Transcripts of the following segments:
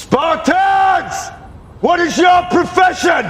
Spartans! What is your profession?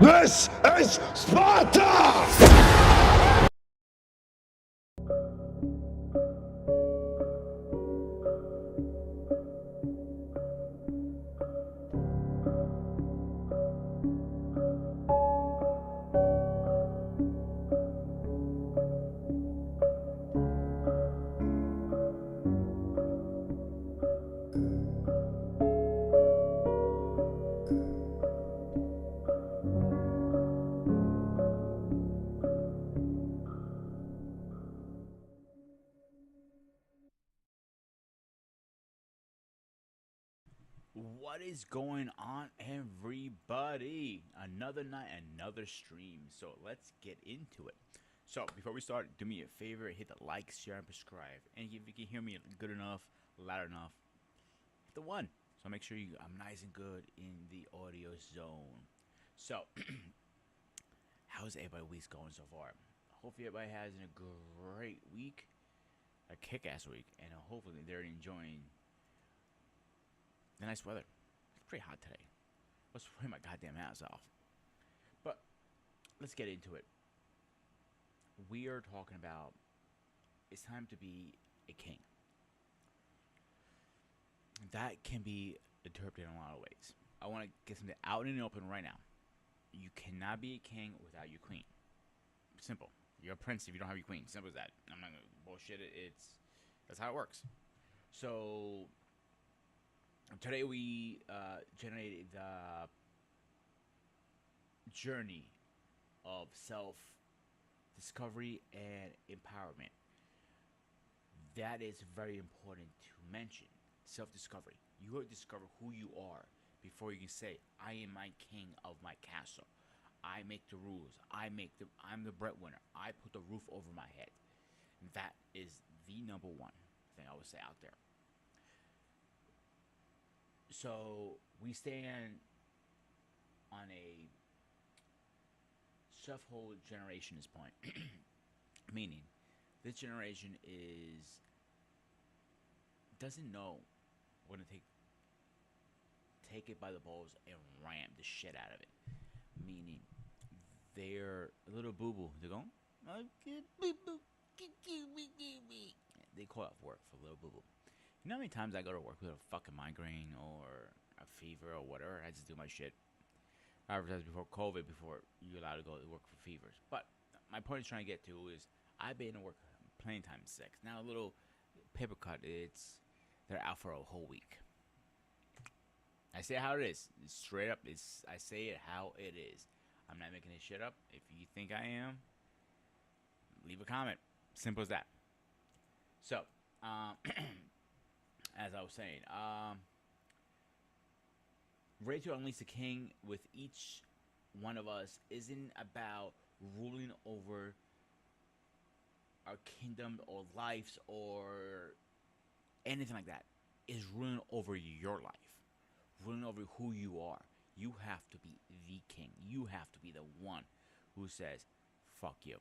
This is Sparta! What is going on, everybody? Another night, another stream. So let's get into it. So before we start, do me a favor, hit the like, share, and subscribe. And if you can hear me good enough, loud enough, hit the one. So make sure I'm nice and good in the audio zone. So, how's everybody's week going so far? Hopefully everybody has a great week, a kick-ass week, and hopefully they're enjoying the nice weather. It's pretty hot today. I was wearing my goddamn ass off. But let's get into it. We are talking about it's time to be a king. That can be interpreted in a lot of ways. I want to get something out in the open right now. You cannot be a king without your queen. Simple. You're a prince if you don't have your queen. Simple as that. I'm not gonna bullshit it. That's how it works. So today we generated the journey of self-discovery and empowerment. That is very important to mention. Self-discovery. You have to discover who you are before you can say, I am my king of my castle. I make the rules. I'm the breadwinner. I put the roof over my head. That is the number one thing I would say out there. So we stand on a self-whole generation's point, meaning this generation doesn't know we're gonna take it by the balls and ram the shit out of it. Meaning they're a little boo-boo. They're going, they call it work for little boo-boo. You know how many times I go to work with a fucking migraine or a fever or whatever? I just do my shit. I advertised before COVID, before you're allowed to go to work for fevers. But my point is trying to get to is I've been to work plenty of times sick. Now a little paper cut, they're out for a whole week. I say it how it is. It's straight up. I say it how it is. I'm not making this shit up. If you think I am, leave a comment. Simple as that. So, um, as I was saying, Ready to Unleash the King with each one of us isn't about ruling over our kingdom or lives or anything like that. Is ruling over your life, ruling over who you are. You have to be the king. You have to be the one who says, fuck you.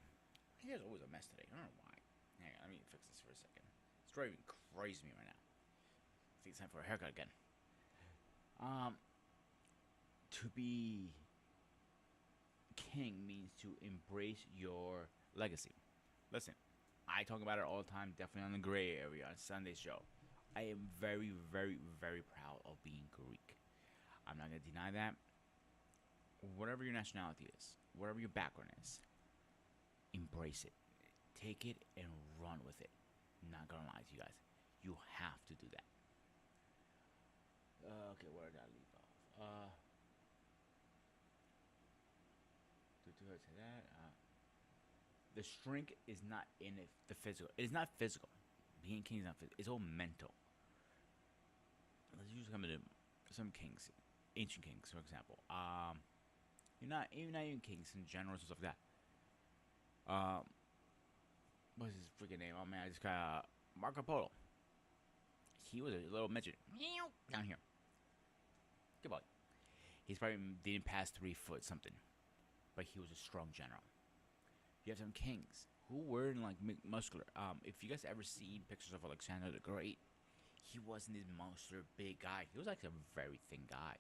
My hair's always a mess today. I don't know why. Hang on, let me fix this for a second. It's driving crazy me right now. I think it's time for a haircut again. To be king means to embrace your legacy. Listen, I talk about it all the time, definitely on the gray area on Sunday's show. I am very, very, very proud of being Greek. I'm not going to deny that. Whatever your nationality is, whatever your background is, embrace it. Take it and run with it. Not going to lie to you guys. You have to do that. Okay, where did I leave off? To that. The strength is not in it, the physical. It is not physical. Being king is not physical. It's all mental. Let's use some kings, ancient kings, for example. You're not even kings in general and stuff like that. What's his freaking name? Oh man, I just got Marco Polo. He was a little midget down here. Good boy. He's probably didn't pass 3 foot something, but he was a strong general. You have some kings who were like muscular. If you guys ever seen pictures of Alexander the Great, he wasn't this monster big guy. He was actually a very thin guy,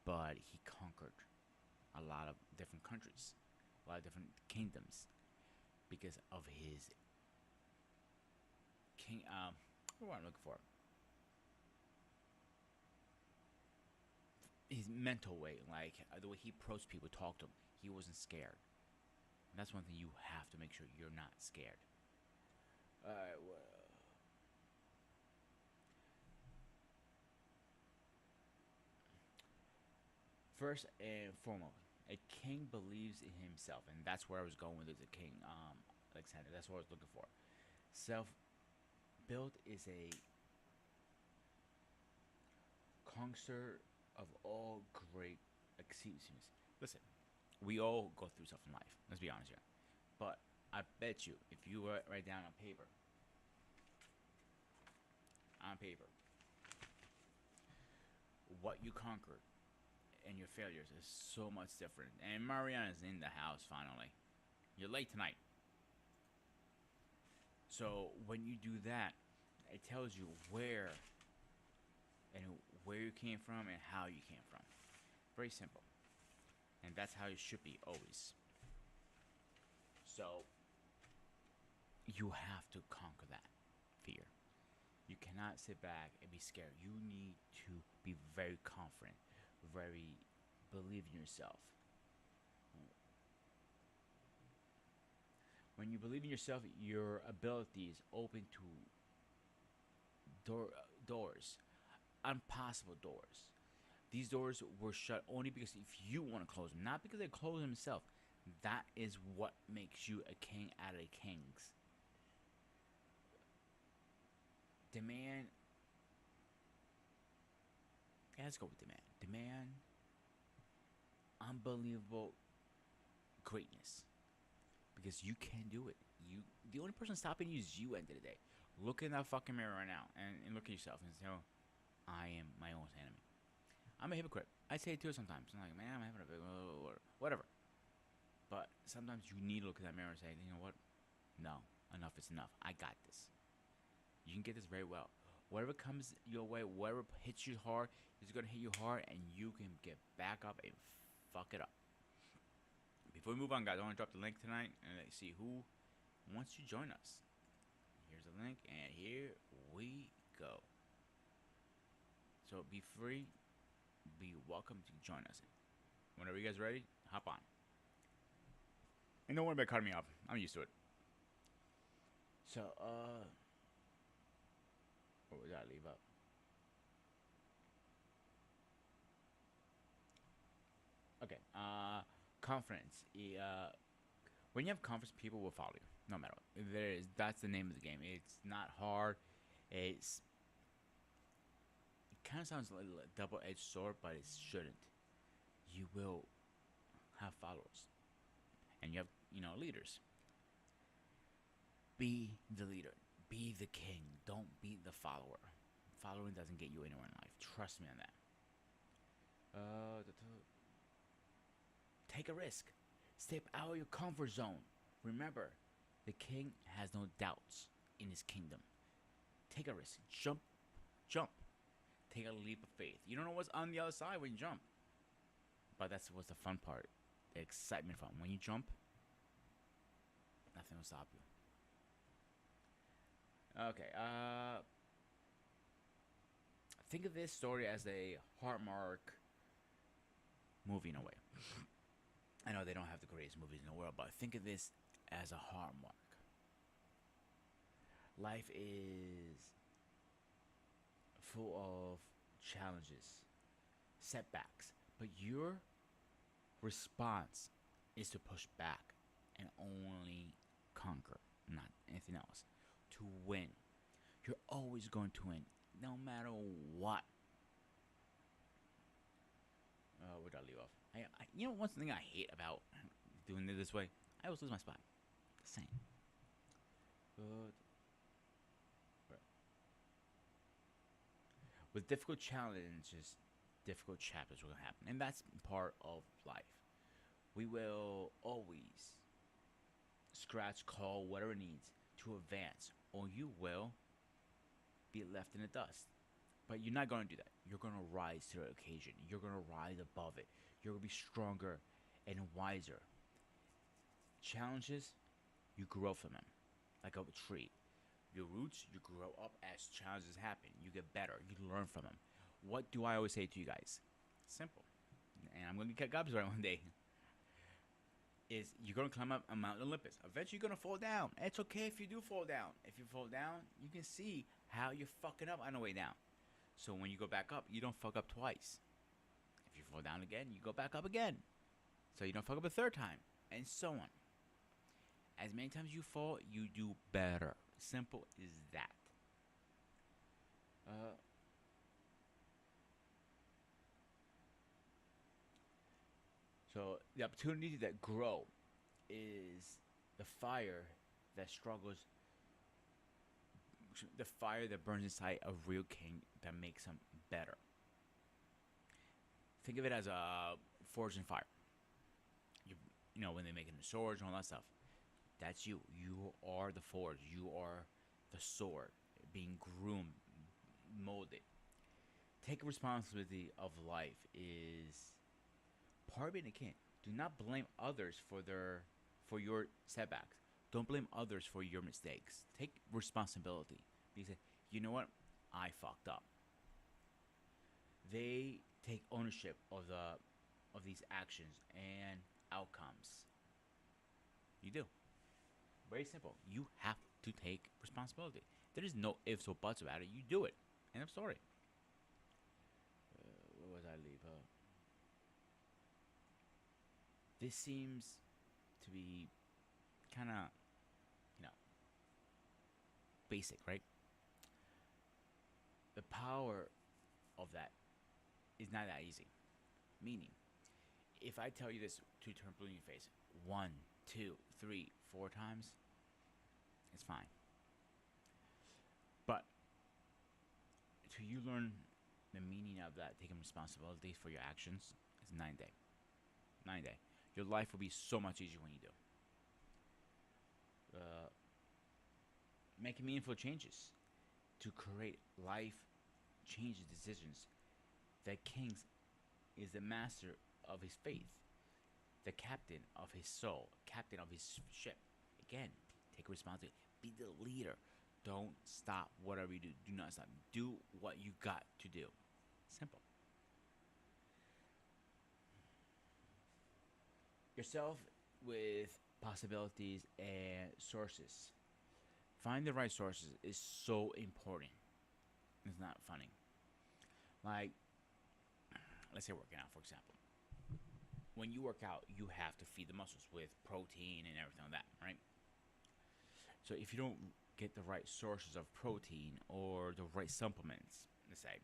but he conquered a lot of different countries, a lot of different kingdoms, because of his king. What am I looking for? His mental way, like the way he approached people, talked to them. He wasn't scared. And that's one thing you have to make sure you're not scared. Alright, well. First and foremost, a king believes in himself, and that's where I was going with it. The king, Alexander. That's what I was looking for. Self-built is a conqueror of all great achievements. Listen, we all go through stuff in life. Let's be honest here. But I bet you, if you write down on paper, what you conquered and your failures is so much different. And Mariana's in the house finally. You're late tonight. So when you do that, it tells you where you came from and how you came from. Very simple. And that's how it should be always. So you have to conquer that fear. You cannot sit back and be scared. You need to be very confident, very believe in yourself. When you believe in yourself, your abilities open to doors, impossible doors. These doors were shut only because if you want to close them, not because they close themselves. That is what makes you a king out of kings. Demand. Yeah, let's go with demand. Demand unbelievable greatness. Because you can do it. The only person stopping you is you, end of the day. Look in that fucking mirror right now and look at yourself and say, oh, I am my own enemy. I'm a hypocrite. I say it too sometimes. I'm like, man, I'm having a big whatever. But sometimes you need to look in that mirror and say, you know what? No, enough is enough. I got this. You can get this very well. Whatever comes your way, whatever hits you hard, is going to hit you hard, and you can get back up and fuck it up. Before we move on, guys, I want to drop the link tonight and let's see who wants to join us. Here's the link, and here we go. So be free, be welcome to join us. Whenever you guys are ready, hop on. And don't worry about cutting me off. I'm used to it. So, what was that? Leave up. Okay. Confidence. When you have confidence, people will follow you, no matter what. There is That's the name of the game. It's not hard. It's It kind of sounds like a double-edged sword, but it shouldn't. You will have followers, and you have leaders. Be the leader. Be the king. Don't be the follower. Following doesn't get you anywhere in life. Trust me on that. Take a risk. Step out of your comfort zone. Remember, the king has no doubts in his kingdom. Take a risk. Jump. Jump. Take a leap of faith. You don't know what's on the other side when you jump. But that's what's the fun part. The excitement from when you jump, nothing will stop you. Okay, think of this story as a Hallmark movie in a way. I know they don't have the greatest movies in the world, but think of this as a Hallmark. Life is full of challenges, setbacks, but your response is to push back and only conquer, not anything else. To win. You're always going to win, no matter what. Where'd I leave off? One thing I hate about doing it this way, I always lose my spot. The same. With difficult challenges, difficult chapters will happen, and that's part of life. We will always scratch, call, whatever it needs to advance, or you will be left in the dust. But you're not going to do that. You're going to rise to the occasion. You're going to rise above it. You're going to be stronger and wiser. Challenges, you grow from them like a tree. Your roots, you grow up as challenges happen. You get better. You learn from them. What do I always say to you guys? Simple. And I'm going to get gobs right one day. Is you're going to climb up a Mount Olympus. Eventually you're going to fall down. It's okay if you do fall down. If you fall down, you can see how you're fucking up on the way down. So when you go back up, you don't fuck up twice. If you fall down again, you go back up again. So you don't fuck up a third time. And so on. As many times you fall, you do better. Simple as that. So the opportunity that grow is the fire that struggles, the fire that burns inside a real king that makes him better. Think of it as a forging fire. When they're making the swords and all that stuff. That's you. You are the forge. You are the sword being groomed, molded. Take responsibility of life is part of being a king. Do not blame others for your setbacks. Don't blame others for your mistakes. Take responsibility. Because you know what? I fucked up. They take ownership of these actions and outcomes. You do. Very simple. You have to take responsibility. There is no ifs or buts about it. You do it. End of story. Where was I leave? This seems to be kind of, basic, right? The power of that is not that easy. Meaning, if I tell you this to turn blue in your face 1, 2, 3, 4 times, it's fine. But to you learn the meaning of that, taking responsibility for your actions, is 9 day. 9 day. Your life will be so much easier when you do. Making meaningful changes to create life changes decisions. The king is the master of his faith, the captain of his soul, captain of his ship. Again, take responsibility. Be the leader. Don't stop whatever you do. Do not stop. Do what you got to do. Simple. Yourself with possibilities and sources. Find the right sources is so important. It's not funny. Like, let's say working out, for example. when you work out, you have to feed the muscles with protein and everything like that, right? So if you don't get the right sources of protein or the right supplements, let's say,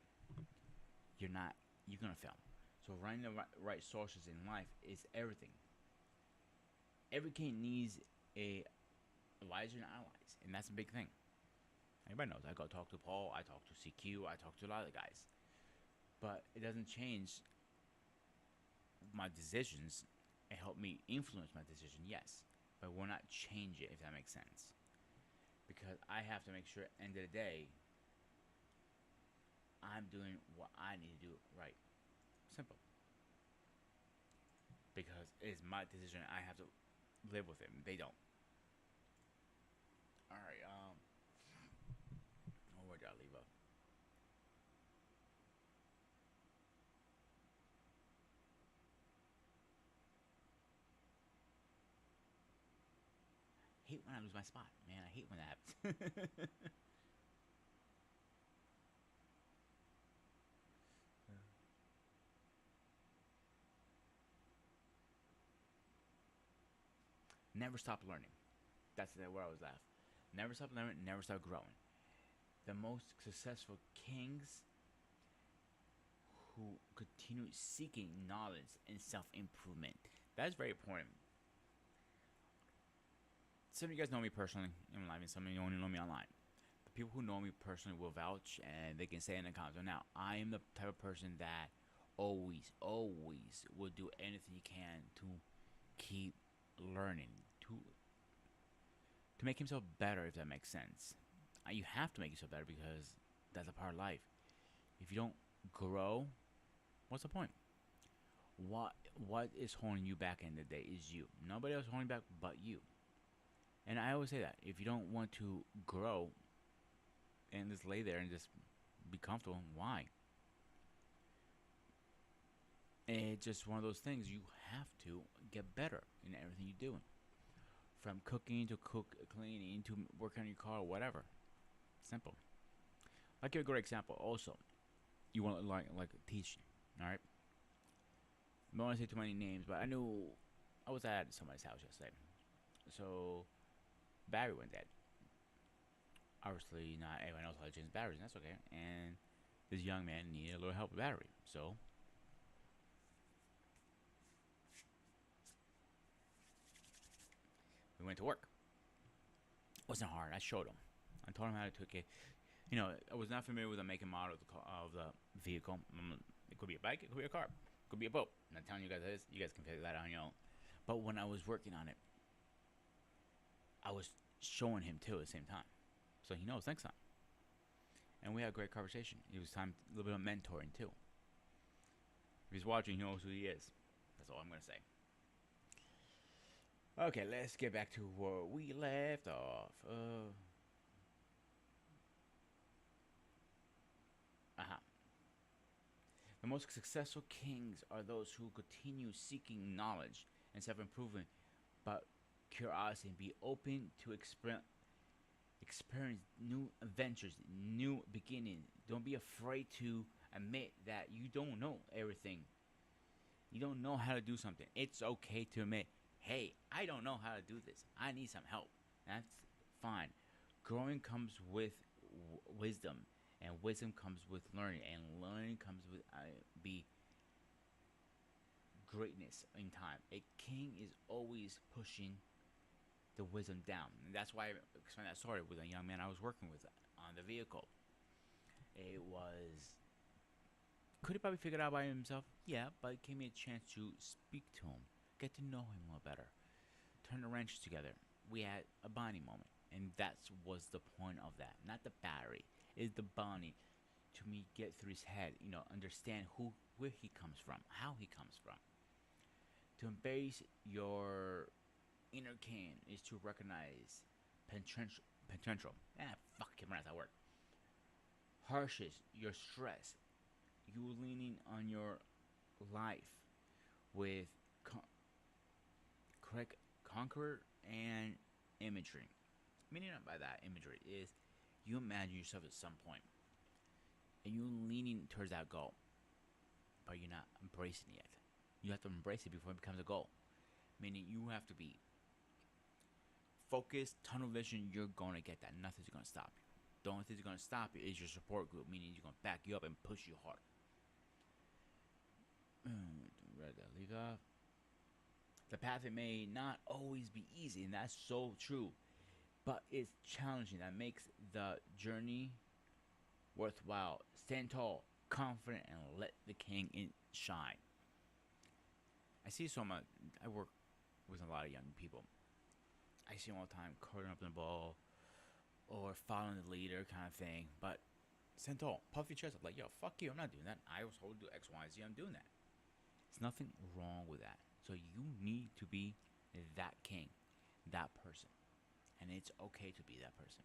you're gonna fail. So running the right sources in life is everything. Every king needs a advisor and allies, and that's a big thing. Everybody knows. I go talk to Paul. I talk to CQ. I talk to a lot of guys, but it doesn't change my decisions. It helped me influence my decision, yes, but will not change it if that makes sense. Because I have to make sure, at the end of the day, I'm doing what I need to do right. Simple. Because it's my decision. I have to live with it. They don't. All right. Where did I leave up? Hate when I lose my spot, man. I hate when that happens. Never stop learning. That's where I was at. Never stop learning. Never stop growing. The most successful kings who continue seeking knowledge and self improvement. That's very important. Some of you guys know me personally in life, and some of you only know me online. The people who know me personally will vouch, and they can say in the comments. So now, I am the type of person that always will do anything you can to keep learning, to make himself better, if that makes sense. You have to make yourself better because that's a part of life. If you don't grow, what's the point? What is holding you back in the day is you. Nobody else holding back but you. And I always say that if you don't want to grow and just lay there and just be comfortable, why? It's just one of those things. You have to get better in everything you're doing, from cooking to cleaning to working on your car, whatever. Simple. I'll give a great example. Also, you want to like teaching, all right? I don't want to say too many names, but I was at somebody's house yesterday, so battery went dead. Obviously, not everyone knows how to change batteries, and that's okay. And this young man needed a little help with battery, so we went to work. It wasn't hard. I showed him. I told him how to take it. I was not familiar with the make and model of the vehicle. It could be a bike, it could be a car, it could be a boat. I'm not telling you guys this. You guys can figure that out on your own. But when I was working on it, I was showing him too at the same time, so he knows next time. And we had a great conversation. It was time a little bit of mentoring too. If he's watching, he knows who he is. That's all I'm gonna say. Okay, let's get back to where we left off. Uh-huh. The most successful kings are those who continue seeking knowledge and self-improvement, but curiosity and be open to experience new adventures, new beginnings. Don't be afraid to admit that you don't know everything. You don't know how to do something. It's okay to admit, hey, I don't know how to do this. I need some help. That's fine. Growing comes with wisdom, and wisdom comes with learning, and learning comes with be greatness in time. A king is always pushing the wisdom down, and that's why I explained that story with a young man I was working with on the vehicle. It was could he probably figure it out by himself? Yeah, but it gave me a chance to speak to him, get to know him a little better, turn the wrenches together. We had a bonding moment, and that was the point of that. Not the battery, is the bonding to me get through his head. Understand where he comes from, how he comes from. To embrace your inner king is to recognize potential. Fuck him, that's that word. Harshes your stress. You leaning on your life with correct conqueror and imagery. Meaning by that imagery is you imagine yourself at some point and you leaning towards that goal, but you're not embracing it yet. You have to embrace it before it becomes a goal. Meaning you have to be focused, tunnel vision. You're going to get that. Nothing's going to stop you. The only thing that's going to stop you is your support group, meaning you're going to back you up and push you hard. Read that. Leave off. The path it may not always be easy, and that's so true, but it's challenging. That makes the journey worthwhile. Stand tall, confident, and let the king shine. I see so much. I work with a lot of young people. I see them all the time, curling up in the ball or following the leader kind of thing. But stand tall, puff your chest up, like, yo, fuck you, I'm not doing that. I was told to do X, Y, Z. I'm doing that. There's nothing wrong with that. So you need to be that king, that person. And it's okay to be that person.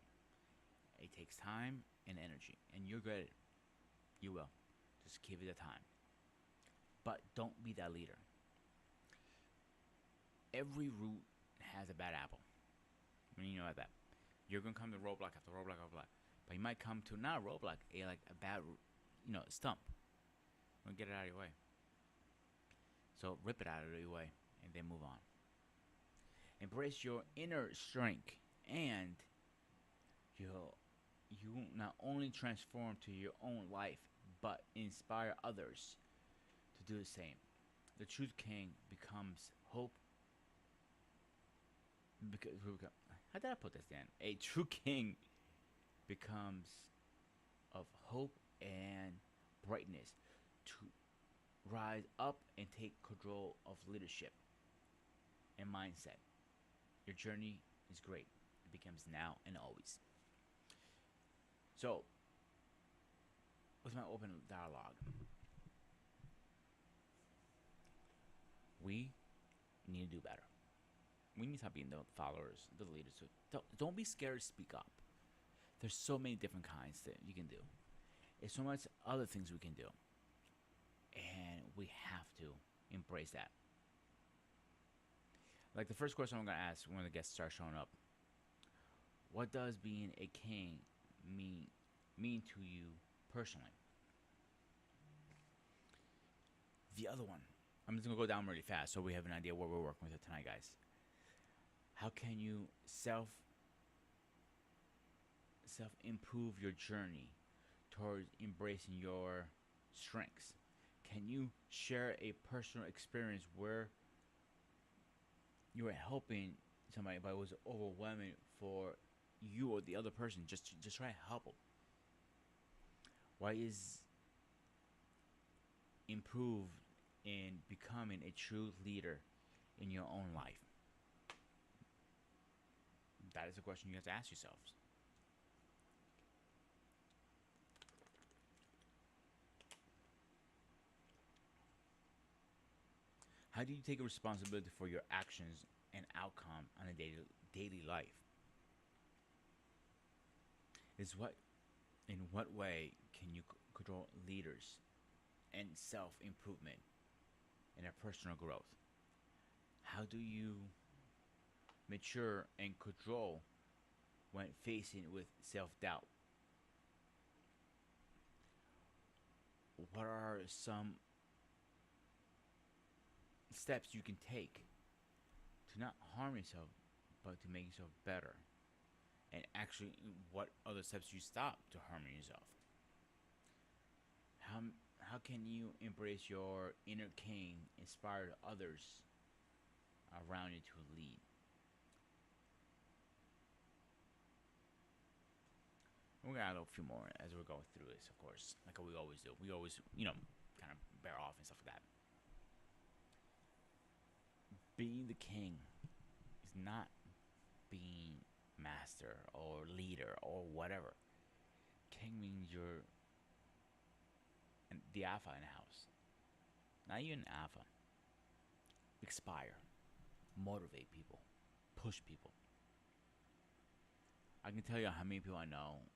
It takes time and energy. And you're good at it. You will. Just give it the time. But don't be that leader. Every route has a bad apple. When you know about that. You're going to come to roadblock after roadblock after roadblock. But you might come to not a roadblock, like a bad, stump. Don't get it out of your way. So rip it out of your way and then move on. Embrace your inner strength, and you not only transform to your own life, but inspire others to do the same. The true king becomes hope. How did I put this, Dan? A true king becomes of hope and brightness to rise up and take control of leadership and mindset. Your journey is great. It becomes now and always. So, with my open dialogue, we need to do better. We need to stop being the followers, the leaders. So don't be scared to speak up. There's so many different kinds that you can do. There's so much other things we can do. And we have to embrace that. Like the first question I'm going to ask when the guests start showing up. What does being a king mean to you personally? The other one. I'm just going to go down really fast so we have an idea what we're working with tonight, guys. How can you self-improve your journey towards embracing your strengths? Can you share a personal experience where you were helping somebody but it was overwhelming for you or the other person? Just try to help them. Why is improve in becoming a true leader in your own life? That is a question you have to ask yourselves. How do you take responsibility for your actions and outcome on a daily life? In what way can you control leaders and self-improvement and a personal growth? How do you mature and control when facing with self-doubt? What are some steps you can take to not harm yourself but to make yourself better? And actually, what other steps you stop to harming yourself? How can you embrace your inner king, inspire others around you to lead? We're gonna add a few more as we're going through this, of course, like we always do. We always, kind of bear off and stuff like that. Being the king is not being master or leader or whatever. King means you're the alpha in the house. Not even alpha. Inspire, motivate people, push people. I can tell you how many people I know.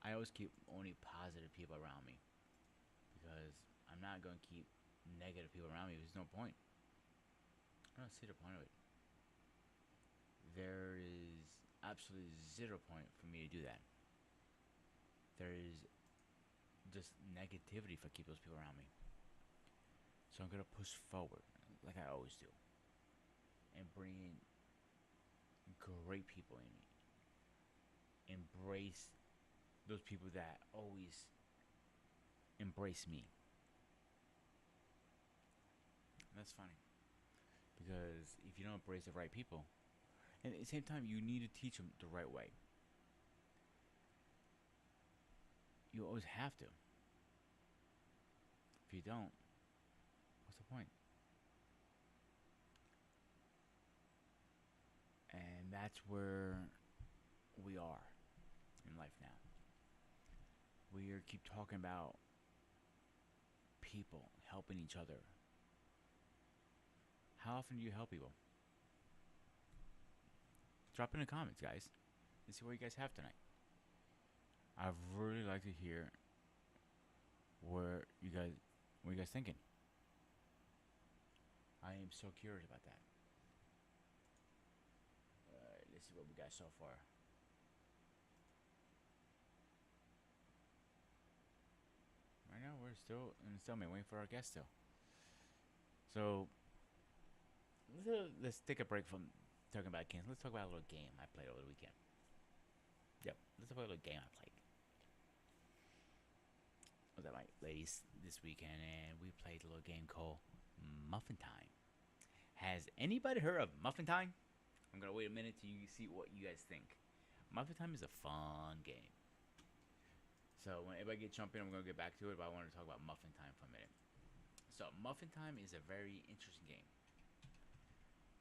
I always keep only positive people around me because I'm not going to keep negative people around me. There's no point. I don't see the point of it. There is absolutely zero point for me to do that. There is just negativity if I keep those people around me. So I'm gonna push forward like I always do, and bring in great people in me. Embrace those people that always embrace me. And that's funny because if you don't embrace the right people, and at the same time, you need to teach them the right way. You always have to. If you don't, what's the point? And that's where we are in life now. We are keep talking about people helping each other. How often do you help people? Drop in the comments, guys, and see what you guys have tonight. I'd really like to hear where you guys, what you guys thinking. I am so curious about that. Let's see what we got so far. Right now, we're still in stalemate, waiting for our guest still. So let's take a break from talking about games. Let's talk about a little game I played over the weekend. Yep, let's talk about a little game I played. I was at my ladies this weekend, and we played a little game called Muffin Time. Has anybody heard of Muffin Time? I'm gonna wait a minute till you see what you guys think. Muffin Time is a fun game. So when everybody gets jumping, I'm gonna get back to it, but I want to talk about Muffin Time for a minute. So Muffin Time is a very interesting game.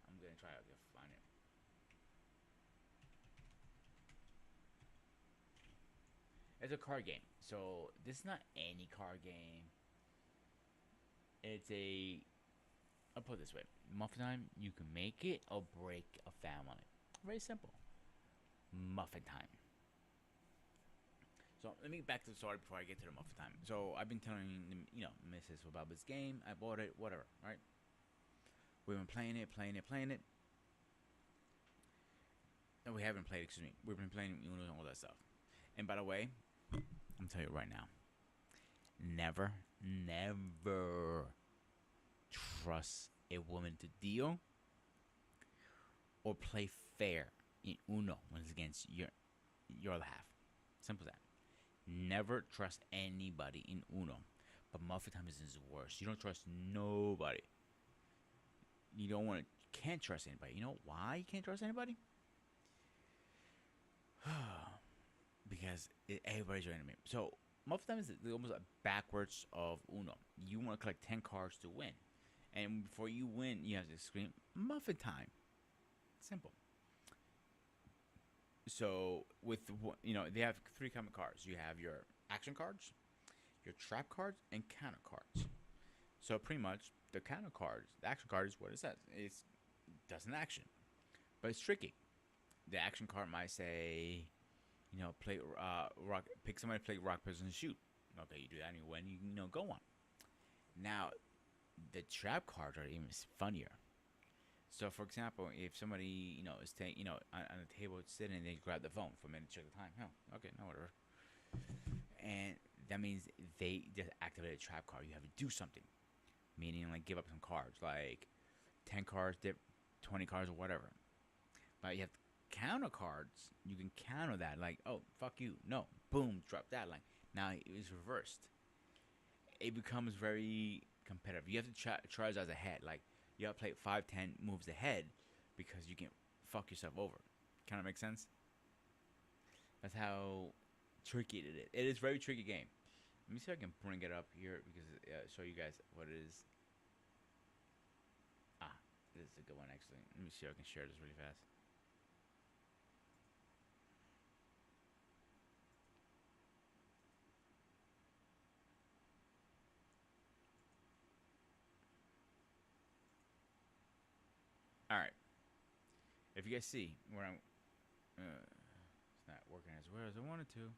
I'm gonna try to find it. It's a card game. So this is not any card game. It's a, I'll put it this way. Muffin Time, you can make it or break a family. Very simple. Muffin Time. So let me get back to the story before I get to the Muffin Time. So I've been telling Mrs. about this game. I bought it, whatever, right? We've been playing it. No, we haven't played, excuse me. We've been playing Uno and all that stuff. And by the way, I'm telling you right now, never trust a woman to deal or play fair in Uno when it's against your other half. Simple as that. Never trust anybody in Uno. But Muffin Time is the worst. You don't trust nobody. You can't trust anybody. You know why you can't trust anybody? Because everybody's your enemy. So Muffin Time is almost a backwards of Uno. You want to collect 10 cards to win. And before you win, you have to scream, Muffin Time. Simple. So they have 3 common cards. You have your action cards, your trap cards, and counter cards. So pretty much the counter cards, the action card is what it says. It does an action, but it's tricky. The action card might say, play rock. Pick somebody to play rock, paper, and shoot. Okay, you do that and you win. You go on. Now, the trap cards are even funnier. So, for example, if somebody is on the table sitting, and they grab the phone for a minute, check the time. Oh, okay, no, whatever. And that means they just activate a trap card. You have to do something, meaning like give up some cards, like 10 cards, 20 cards, or whatever. But you have counter cards. You can counter that, like, oh, fuck you, no, boom, drop that. Like now it's reversed. It becomes very competitive. You have to try as ahead, like. You gotta play 5-10 moves ahead because you can fuck yourself over. Kind of make sense? That's how tricky it is. It is a very tricky game. Let me see if I can bring it up here because show you guys what it is. This is a good one actually. Let me see if I can share this really fast. All right. If you guys see where I'm, it's not working as well as I wanted to.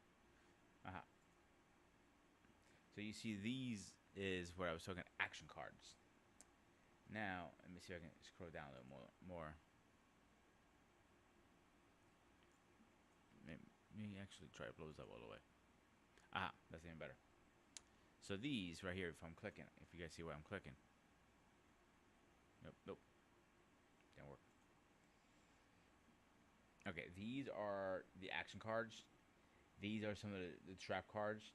So you see, these is where I was talking action cards. Now let me see if I can scroll down a little more. Maybe actually try to blow this up all the way. That's even better. So these right here, if I'm clicking, if you guys see where I'm clicking, Nope, nope, didn't work. Okay, these are the action cards. These are some of the trap cards,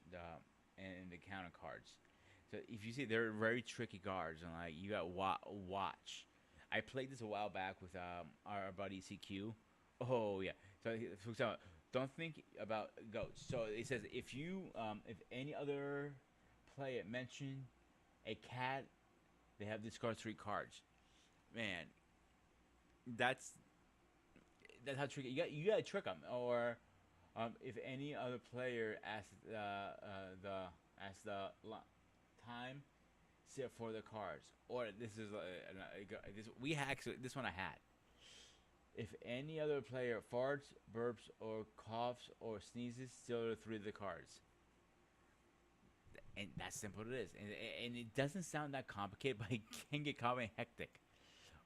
and the counter cards. So if you see, they're very tricky cards, and like you got watch. I played this a while back with our buddy CQ. Oh yeah. So for example, don't think about goats. So it says if any other player mention a cat, they have discard 3 cards. Man, that's that's how tricky. You got to trick them, or if any other player asks the time set for the cards, or this is this we actually this one I had. If any other player farts, burps, or coughs or sneezes, still the 3 of the cards. And that's simple it is. And it doesn't sound that complicated, but it can get kind of hectic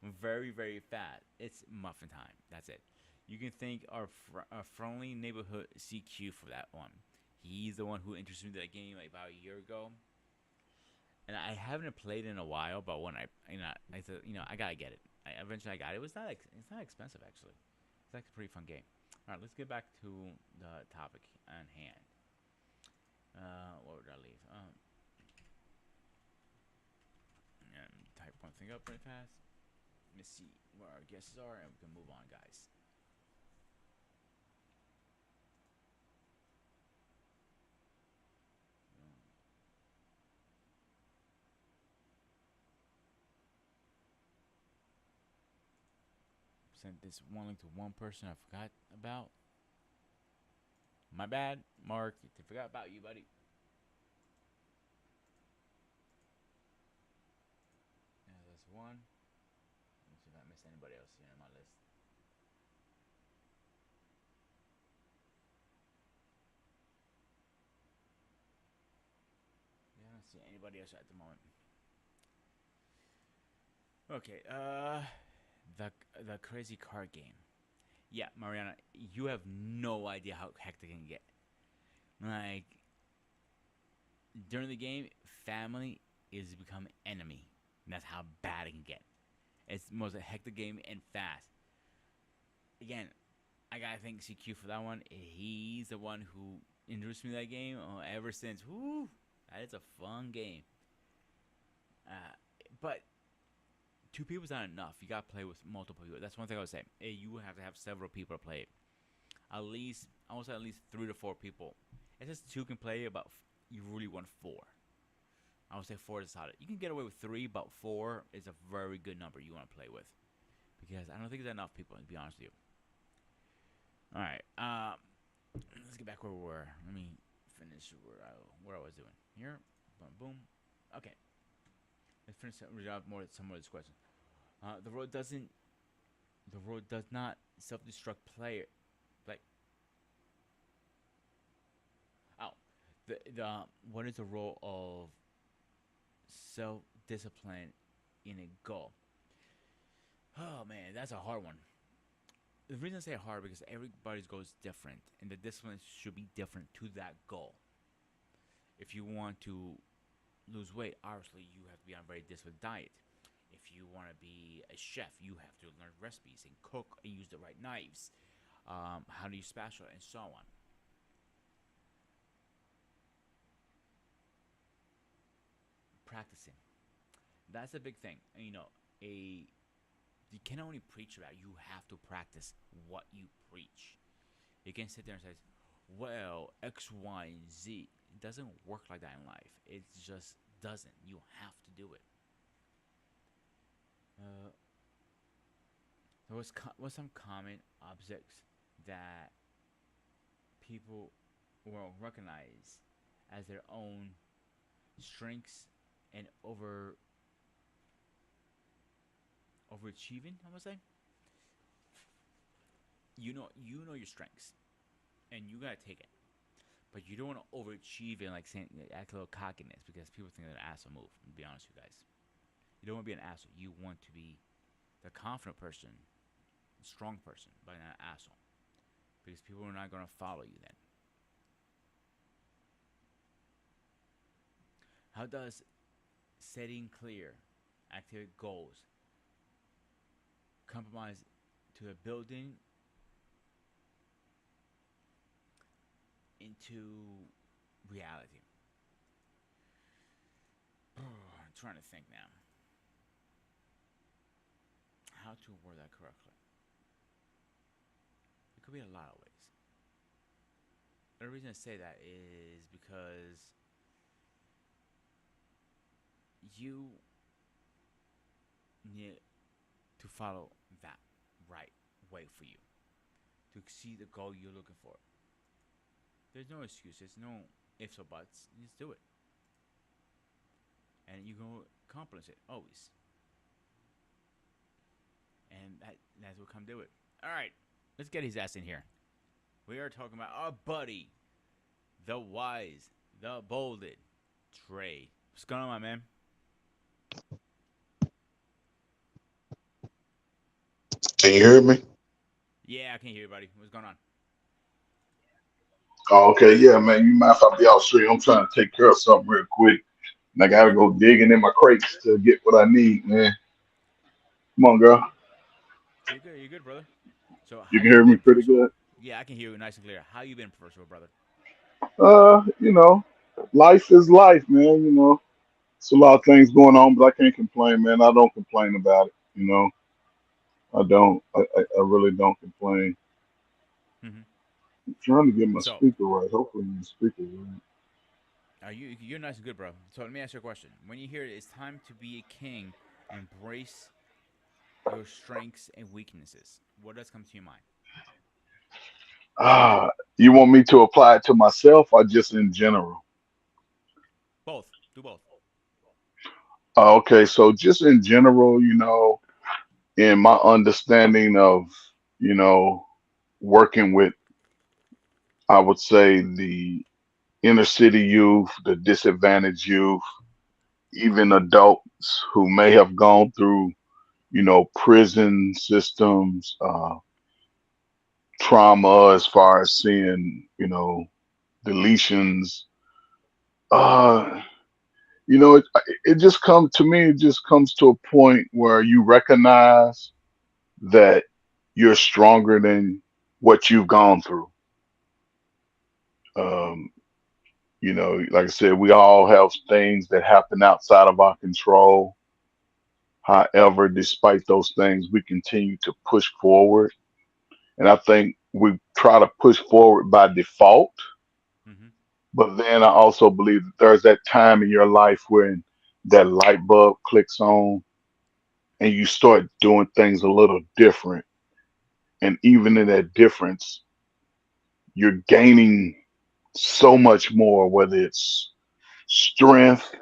very, very fast. It's muffin time. That's it. You can thank our friendly neighborhood CQ for that one. He's the one who introduced me to that game like about a year ago. And I haven't played in a while, but when I said, I gotta get it. Eventually I got it. It's not expensive actually. It's like a pretty fun game. All right, let's get back to the topic on hand. What would I leave? And type one thing up really fast. Let me see where our guesses are, and we can move on, guys. Sent this one link to one person I forgot about. My bad, Mark. I forgot about you, buddy. Yeah, that's one. Let me see if I missed anybody else here on my list. Yeah, I don't see anybody else at the moment. Okay, the crazy card game. Yeah, Mariana, you have no idea how hectic it can get. Like during the game, family is become enemy. And that's how bad it can get. It's the most hectic game and fast. Again, I gotta thank CQ for that one. He's the one who introduced me to that game. Ever since, whoo, that is a fun game. But 2 people is not enough. You gotta play with multiple people. That's one thing I would say. You have to have several people to play it. At least, I would say at least 3 to 4 people. It says 2 can play, but you really want 4. I would say 4 is solid. You can get away with 3, but 4 is a very good number you want to play with, because I don't think there's enough people, to be honest with you. All right, let's get back where we were. Let me finish where I was doing here. Boom, boom. Okay, let's finish some of these questions. The road does not self-destruct player, like, oh, the what is the role of self-discipline in a goal? Oh man, that's a hard one. The reason I say hard because everybody's goal is different, and the discipline should be different to that goal. If you want to lose weight, obviously you have to be on a very disciplined diet. If you want to be a chef, you have to learn recipes and cook and use the right knives. How do you spatula and so on. Practicing. That's a big thing. And, you can only preach about. You have to practice what you preach. You can sit there and say, "Well, X, Y, and Z." It doesn't work like that in life. It just doesn't. You have to do it. Uh, there was some common objects that people will recognize as their own strengths and overachieving. I must say, you know your strengths, and you gotta take it. But you don't want to overachieve and like saying act a little cockiness, because people think that an asshole move. To be honest with you guys, you don't want to be an asshole. You want to be the confident person, strong person, but not an asshole, because people are not gonna follow you then. How does setting clear activity goals compromise to a building into reality. I'm trying to think now how to word that correctly. It could be a lot of ways. The reason I say that is because you need to follow that right way for you to see the goal you're looking for. There's no excuses, no ifs or buts. You just do it, and you go accomplish it always. And that's what come do it. All right, let's get his ass in here. We are talking about our buddy, the wise, the bolded, Trey. What's going on, my man? Can you hear me? Yeah, I can hear you, buddy. What's going on? Oh, okay, yeah, man. You mind if I be out straight? I'm trying to take care of something real quick. And I You're gotta good. go digging in my crates to get what I need, man. Come on, girl. You're good. You're good, brother. So, You how can you hear me been, pretty first of all? good. Yeah, I can hear you nice and clear. How you been, first of all, brother? You know, life is life, man. You know, it's a lot of things going on, but I can't complain, man. I don't complain about it. I don't. I really don't complain. Mm-hmm. I'm trying to get my So, speaker right. Hopefully, my speaker right. you're nice and good, bro. So, let me ask you a question. When you hear it's time to be a king, embrace your strengths and weaknesses. What does come to your mind? You want me to apply it to myself or just in general? Both. Do both. Okay, so just in general, in my understanding of, you know, working with, I would say, the inner city youth, the disadvantaged youth, even adults who may have gone through, prison systems, trauma as far as seeing, deletions. Uh, it just comes to me, it just comes to a point where you recognize that you're stronger than what you've gone through. Um, like I said, we all have things that happen outside of our control. However, despite those things, we continue to push forward. And I think we try to push forward by default. Mm-hmm. But then I also believe that there's that time in your life when that light bulb clicks on and you start doing things a little different. And even in that difference, you're gaining so much more, whether it's strength,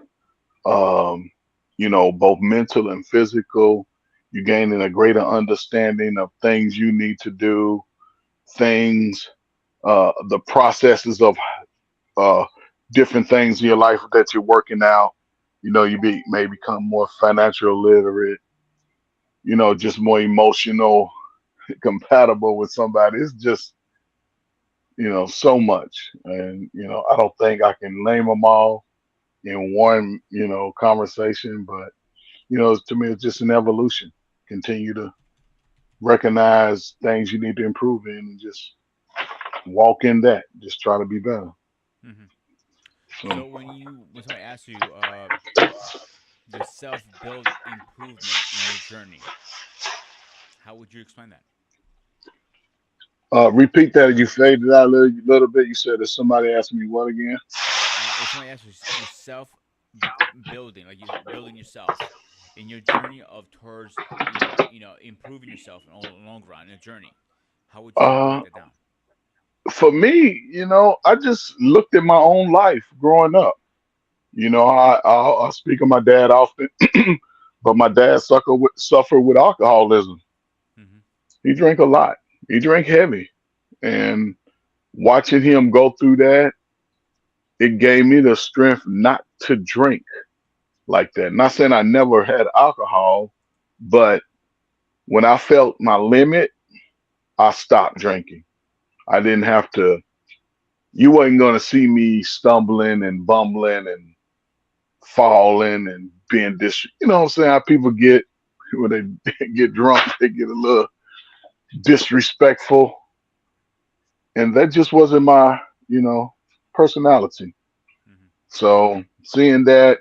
um, both mental and physical. You're gaining a greater understanding of things you need to do, things, the processes of uh, different things in your life that you're working out. May become more financial literate, just more emotional, compatible with somebody. It's just, so much. And, I don't think I can name them all in one, conversation, but to me, it's just an evolution. Continue to recognize things you need to improve in and just walk in that. Just try to be better. Mm-hmm. So, So, when somebody asks you, the self-build improvement in your journey, how would you explain that? repeat that. You faded out a little bit. You said that somebody asked me what again? If somebody asks you your self-building, like you building yourself in your journey of towards improving yourself in the long run in a journey, how would you break Uh, that down? for me, I just looked at my own life growing up. I speak of my dad often, but my dad suffered with alcoholism. Mm-hmm. He drank a lot. He drank heavy, and watching him go through that, it gave me the strength not to drink like that. Not saying I never had alcohol, but when I felt my limit, I stopped drinking. I didn't have to. You wasn't going to see me stumbling and bumbling and falling and being dis. You know what I'm saying? How people get. when they get drunk, they get a little disrespectful, and that just wasn't my, you know, personality. Hmm. So seeing the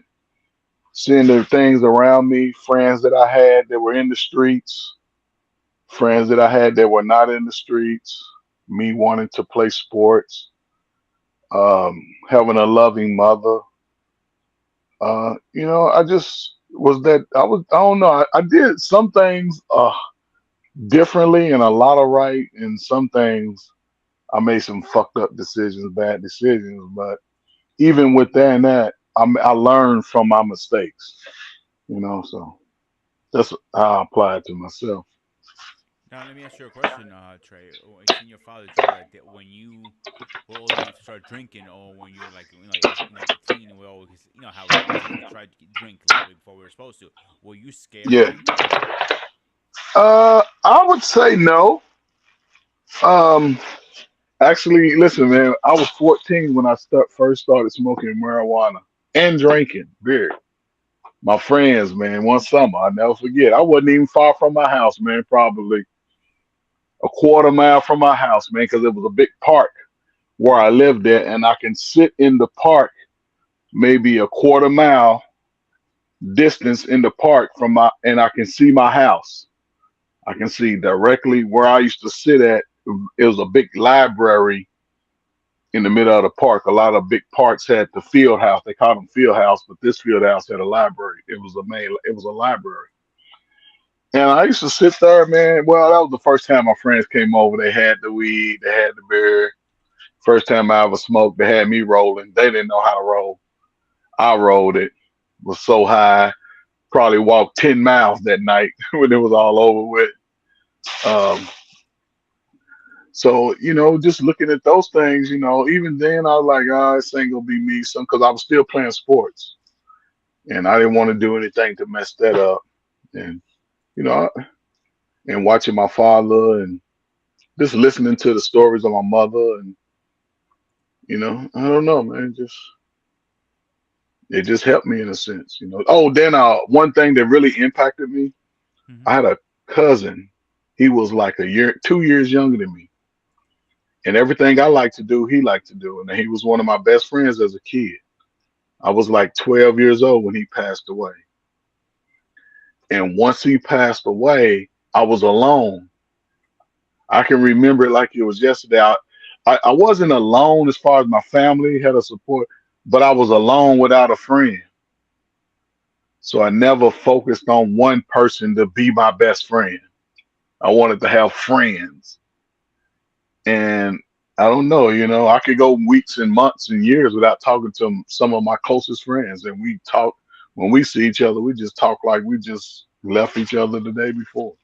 things around me, friends that I had that were in the streets, friends that I had that were not in the streets, me wanting to play sports, having a loving mother. I just was that I don't know. I did some things differently and a lot of right, and some things I made some fucked up decisions, bad decisions. But even with that and that, I learned from my mistakes. So that's how I apply it to myself. Now, let me ask you a question, Trey. I seen your father drink like that when you were old enough to start drinking, or when you were like, as a teen, and we always, how we all teens we tried to drink a little bit before we were supposed to. Were you scared Yeah. then? I would say no. Um, Actually, listen, man. I was 14 when I first started smoking marijuana and drinking beer. My friends, man, one summer, I never forget. I wasn't even far from my house, man. Probably a quarter mile from my house, man, because it was a big park where I lived at, and I can sit in the park maybe a quarter mile distance in the park and I can see my house. I can see directly where I used to sit at. It was a big library in the middle of the park. A lot of big parks had the field house. They called them field house, but this field house had a library. It was a library. And I used to sit there, man. Well, that was the first time my friends came over. They had the weed, they had the beer. First time I ever smoked, they had me rolling. They didn't know how to roll. I rolled it. Was so high. Probably walked 10 miles that night when it was all over with. Um, so, just looking at those things, even then I was like, this ain't gonna be me. Some because I was still playing sports and I didn't want to do anything to mess that up. And you know, and watching my father and just listening to the stories of my mother, and I don't know, man, just it just helped me in a sense. Oh, then one thing that really impacted me, Hmm. I had a cousin. He was like 2 years younger than me, and everything I like to do, he liked to do, and he was one of my best friends as a kid. I was like 12 years old when he passed away, and once he passed away, I was alone. I can remember it like it was yesterday. I wasn't alone as far as my family had a support, but I was alone without a friend. So I never focused on one person to be my best friend. I wanted to have friends. And I don't know, I could go weeks and months and years without talking to some of my closest friends. And we talk when we see each other, we just talk like we just left each other the day before.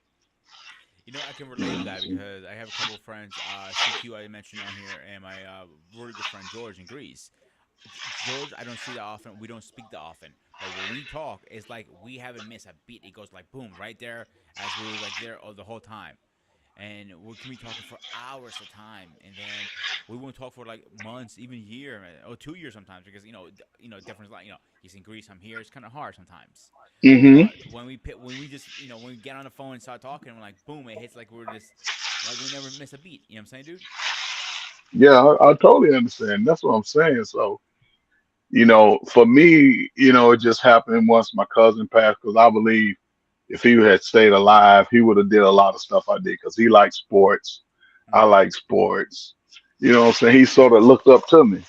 I can relate to that because I have a couple of friends, CQ I mentioned on here, and my really good friend George in Greece. George, I don't see that often. We don't speak that often. But when we talk, it's like we haven't missed a beat. It goes like boom right there as we were like there the whole time. And we can be talking for hours at a time, and then we won't talk for like months, even year or 2 years sometimes because difference like he's in Greece, I'm here. It's kind of hard sometimes. Hmm. But when we just when we get on the phone and start talking, we're like boom, it hits like we're just like we never miss a beat. You know what I'm saying, dude? Yeah, I totally understand. That's what I'm saying. So, for me, it just happened once my cousin passed because I believe if he had stayed alive, he would have did a lot of stuff I did because he liked sports. I Mm-hmm. like sports. You know what I'm saying? He sort of looked up to me.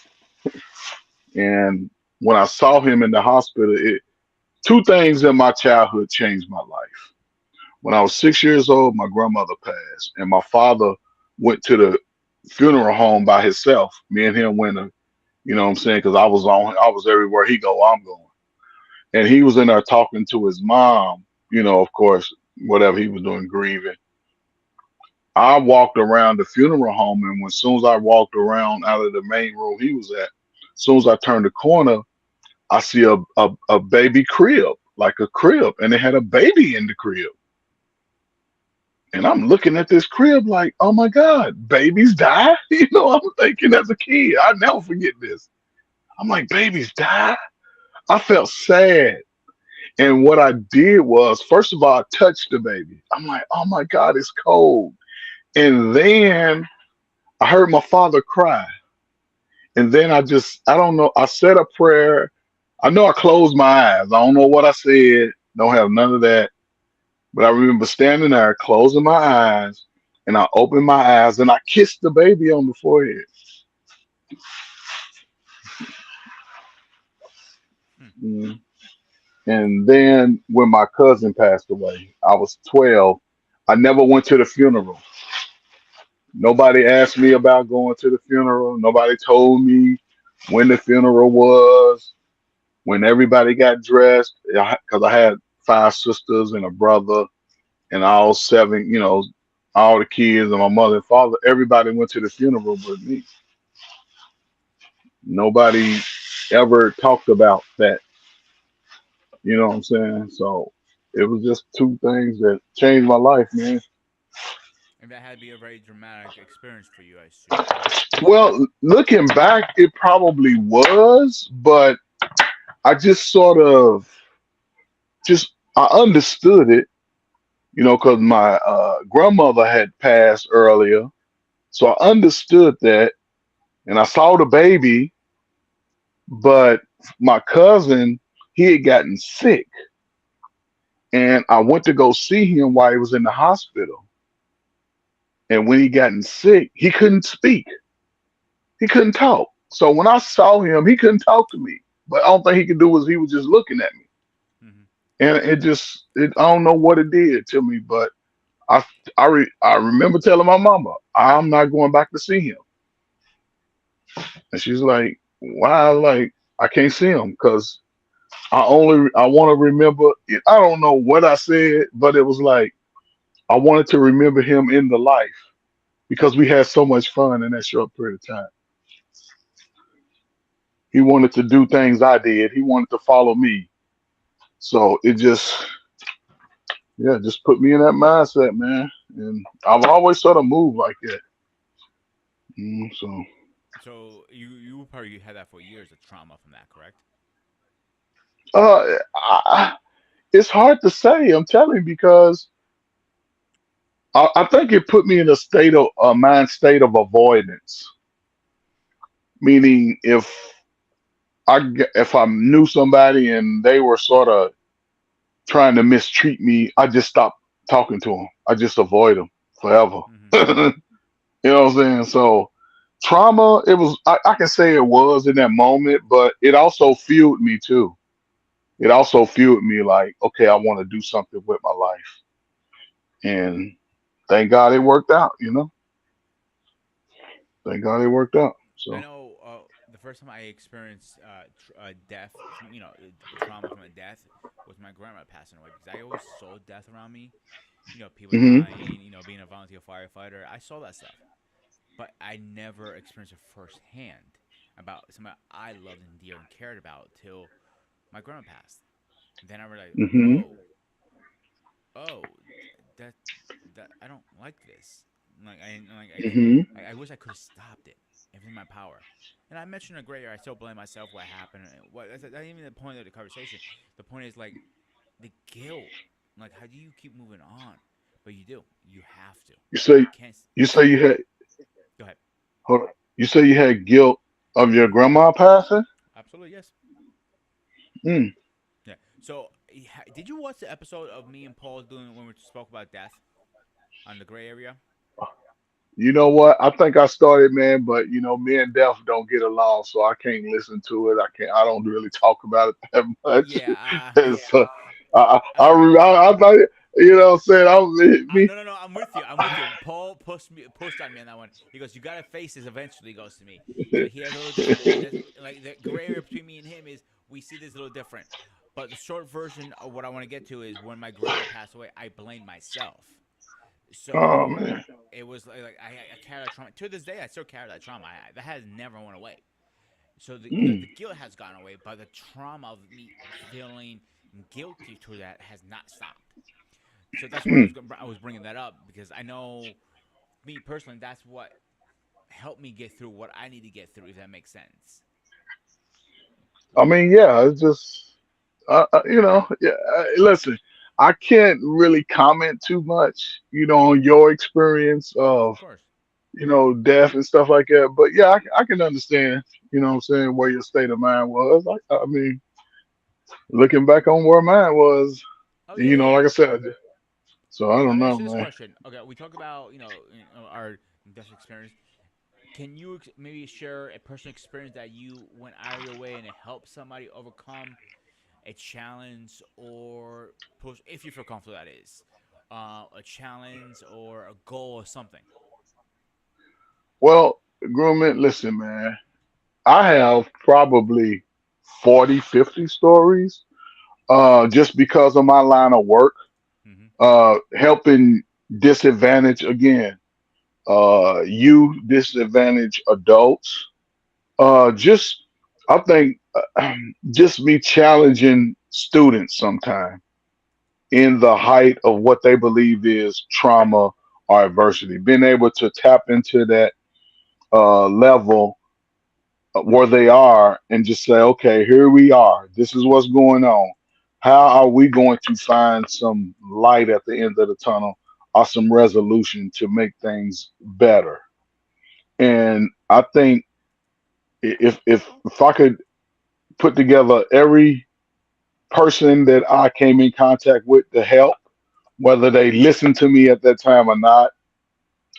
And when I saw him in the hospital, two things in my childhood changed my life. When I was 6 years old, my grandmother passed, and my father went to the funeral home by himself. Me and him went to, what I'm saying, because I was everywhere he go, I'm going. And he was in there talking to his mom, of course, whatever he was doing, grieving. I walked around the funeral home, and as soon as I walked around out of the main room he was at, as soon as I turned the corner, I see a baby crib, like a crib, and it had a baby in the crib. And I'm looking at this crib like, oh my God, babies die? I'm thinking as a kid, I never forget this. I'm like, babies die? I felt sad. And what I did was, first of all, I touched the baby. I'm like, oh my God, it's cold. And then I heard my father cry. And then I don't know, I said a prayer. I know I closed my eyes. I don't know what I said. Don't have none of that. But I remember standing there, closing my eyes, and I opened my eyes and I kissed the baby on the forehead. Hmm. Mm. And then when my cousin passed away, I was 12. I never went to the funeral. Nobody asked me about going to the funeral. Nobody told me when the funeral was, when everybody got dressed. Because I had five sisters and a brother, and all seven, all the kids and my mother and father. Everybody went to the funeral but me. Nobody ever talked about that. You know what I'm saying? So it was just two things that changed my life, man. And that had to be a very dramatic experience for you, I assume, right? Well, looking back, it probably was, but I just sort of just I understood it, because my grandmother had passed earlier, so I understood that, and I saw the baby, but my cousin he had gotten sick, and I went to go see him while he was in the hospital, and when he gotten sick, he couldn't speak, he couldn't talk. So when I saw him, he couldn't talk to me, but all thing he could do was he was just looking at me, Hmm. and I don't know what it did to me, but I remember telling my mama, I'm not going back to see him. And she's like, why? Like, I can't see him because I want to remember it. I don't know what I said, but it was like, I wanted to remember him in the life because we had so much fun in that short period of time. He wanted to do things I did. He wanted to follow me. So it just, yeah, just put me in that mindset, man. And I've always sort of moved like that. So So you probably had that for years of trauma from that, correct? I, it's hard to say. I'm telling you because I think it put me in a mind state of avoidance. Meaning, if I knew somebody and they were sort of trying to mistreat me, I just stopped talking to them. I just avoid them forever. Hmm. You know what I'm saying? So trauma, it was. I can say it was in that moment, but it also fueled me too. It also fueled me like, okay, I want to do something with my life, and thank God it worked out. Thank God it worked out. I So. know the first time I experienced death from trauma from a death was my grandma passing away because I always saw death around me. People Hmm. dying. Being a volunteer firefighter, I saw that stuff, but I never experienced it firsthand about somebody I loved and dear and cared about till my grandma passed. Then I realized, Hmm. oh, that I don't like this. Hmm. I wish I could have stopped it if in my power. And I mentioned a gray area. I still blame myself. What happened? What? That's not even the point of the conversation. The point is like the guilt. Like, how do you keep moving on? But you do. You have to. You say You can't you say sit you there. had Go ahead. hold on. You say you had guilt of your grandma passing? Absolutely yes. Mm. Yeah. So, did you watch the episode of me and Paul doing when we spoke about death on the gray area? You know what? I think I started, man, but me and Def don't get along, so I can't listen to it. I don't really talk about it that much. Yeah. And so Uh, I thought, what I'm saying, I was me. no, no, no. I'm with you. I'm with you. Paul pushed on me on that one. He goes, "You gotta face this eventually." He goes to me. So he has a little different. Like the gray area between me and him is we see this a little different. But the short version of what I want to get to is when my grandma passed away, I blamed myself. Oh So man. it was like I carry that trauma to this day. I still carry that trauma. That has never went away. So the Mm. guilt has gone away, but the trauma of me feeling guilty to that has not stopped. So that's why Mm. I was bringing that up because I know me personally that's what helped me get through what I need to get through if that makes sense. I mean, yeah, it's just. Yeah. Listen, I can't really comment too much, on your experience Of of, course. death and stuff like that. But yeah, I can understand, what I'm saying, where your state of mind was. I mean, looking back on where mine was, Oh yeah, yeah, like yeah. I said, so I Let don't me know, ask you this man. question. Okay, we talk about our death experience. Can you maybe share a personal experience that you went out of your way and it helped somebody overcome a challenge or push, if you feel comfortable, that is, a challenge or a goal or something? Well, grooming, listen, man, I have probably 40, 50 stories, just because of my line of work, Mm-hmm. helping disadvantaged, again, you disadvantaged adults. Just, I think, just me challenging students sometime in the height of what they believe is trauma or adversity, being able to tap into that level where they are and just say, okay, here we are. This is what's going on. How are we going to find some light at the end of the tunnel or some resolution to make things better? And I think if I could put together every person that I came in contact with to help, whether they listened to me at that time or not,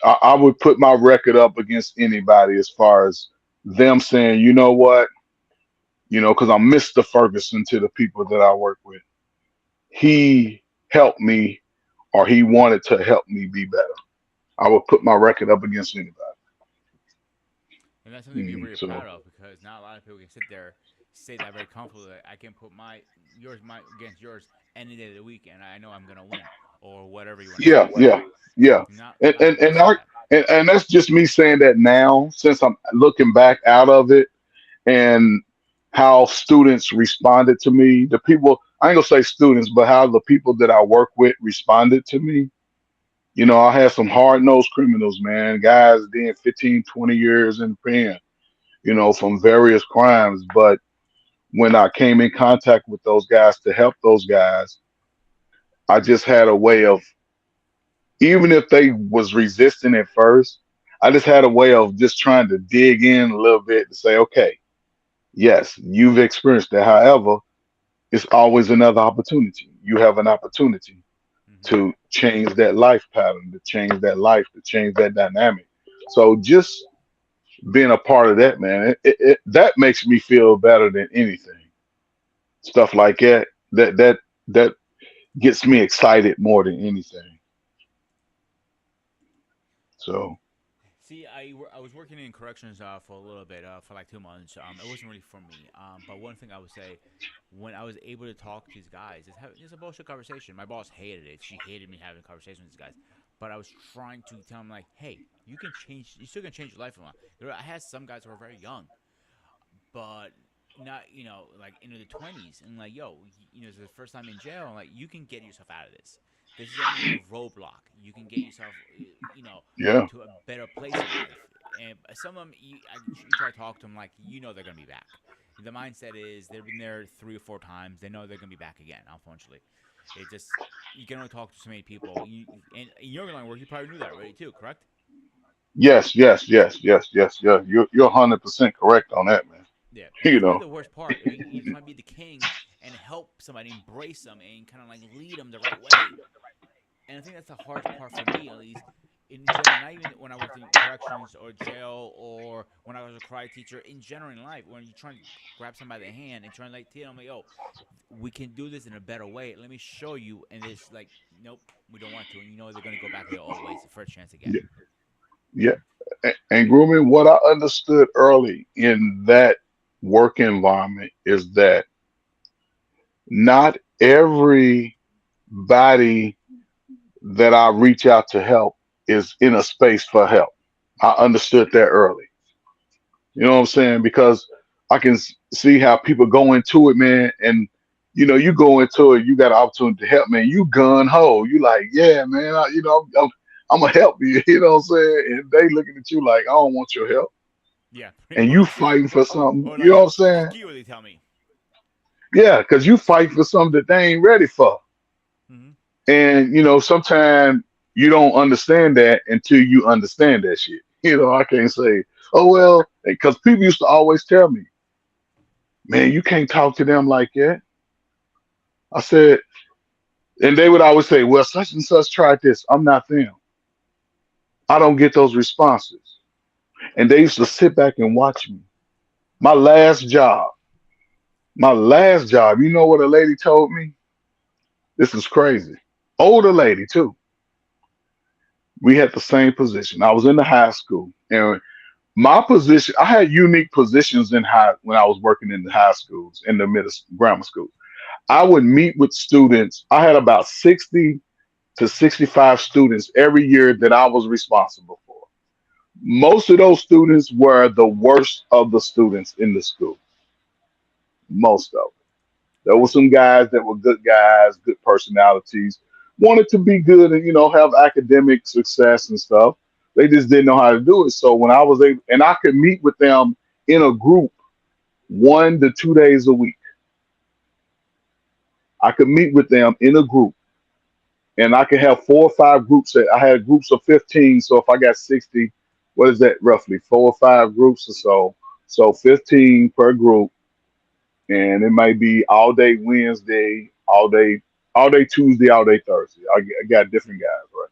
I would put my record up against anybody as far as them saying, you know what, because I'm Mr. Ferguson to the people that I work with. He helped me, or he wanted to help me be better. I would put my record up against anybody. And that's something to be really So proud of because not a lot of people can sit there, say that very comfortably. Like, I can put my against yours any day of the week, and I know I'm gonna win or whatever you want to yeah, say. yeah, yeah. Not And a lot of and people can and say I that. and that's just me saying that now, since I'm looking back out of it, and how students responded to me. The people, I ain't gonna say students, but how the people that I work with responded to me. I had some hard nosed criminals, man, guys doing 15, 20 years in pen, from various crimes. But when I came in contact with those guys to help those guys, I just had a way of, even if they was resisting at first, I just had a way of just trying to dig in a little bit to say, okay, yes, you've experienced that. However, it's always another opportunity. You have an opportunity Mm-hmm. to change that life pattern, to change that life, to change that dynamic. So just being a part of that, man, that makes me feel better than anything. Stuff like that gets me excited more than anything. So See, I was working in corrections for a little bit, for like 2 months. It wasn't really for me. But one thing I would say, when I was able to talk to these guys, is having just a bullshit conversation. My boss hated it. She hated me having conversations with these guys. But I was trying to tell them like, hey, you can change. You still can change your life a lot. I had some guys who were very young, but not like into the 20s, and like, yo, it's the first time in jail, and like, you can get yourself out of this. This is only a roadblock. You can get yourself yeah, to a better place in life. And some of them, you try to talk to them like, they're gonna be back. The mindset is they've been there 3 or 4 times. They know they're gonna be back again. Unfortunately, it just, you can only talk to so many people. And in your line of work, you probably knew that already too, correct? yes, yes, yes, yes, yes, yeah. You're 100% correct on that, man. Yeah, and You that's probably know, the worst part. You just want to be the king and help somebody, embrace them, and kind of like lead them the right way. And I think that's the hardest part for me, at least in general. Not even when I worked in corrections or jail, or when I was a karate teacher. In general, in life, when you're trying to grab somebody by the hand and trying to like tell them, like, "Yo, we can do this in a better way. Let me show you." And it's like, "Nope, we don't want to." And they're gonna go back to their old ways the first chance they get. yeah, yeah. And grooming, what I understood early in that work environment is that not everybody that I reach out to help is in a space for help. I understood that early. You know what I'm saying? Because I can see how people go into it, man. And you go into it, you got an opportunity to help, man. You gun ho. You like, yeah, man. I'm gonna help you. You know what I'm saying? And they looking at you like, I don't want your help. Yeah, pretty And you much. fighting for something. Or You like, know what I'm yo, saying? fuck you, they tell me. Yeah, because you fight for something that they ain't ready for. Mm-hmm. And sometimes you don't understand that until you understand that shit. I can't say, oh well, because people used to always tell me, man, you can't talk to them like that. I said, and they would always say, well, such and such tried this. I'm not them. I don't get those responses. And they used to sit back and watch me. My last job, you know what a lady told me? This is crazy. Older lady too. We had the same position. I was in the high school, and my position, I had unique positions in high when I was working in the high schools, in the middle grammar schools. I would meet with students. I had about 60 to 65 students every year that I was responsible for. Most of those students were the worst of the students in the school. Most of them. There Okay. were some guys that were good guys, good personalities, wanted to be good and have academic success and stuff. They just didn't know how to do it. So when I was able, and I could meet with them in a group 1 to 2 days a week. I could meet with them in a group, and I could have 4 or 5 groups. I had groups of 15. So if I got 60, what is that roughly? 4 or 5 groups or so. So 15 per group, and it might be all day Wednesday, all day Tuesday, all day Thursday. I got different guys, right?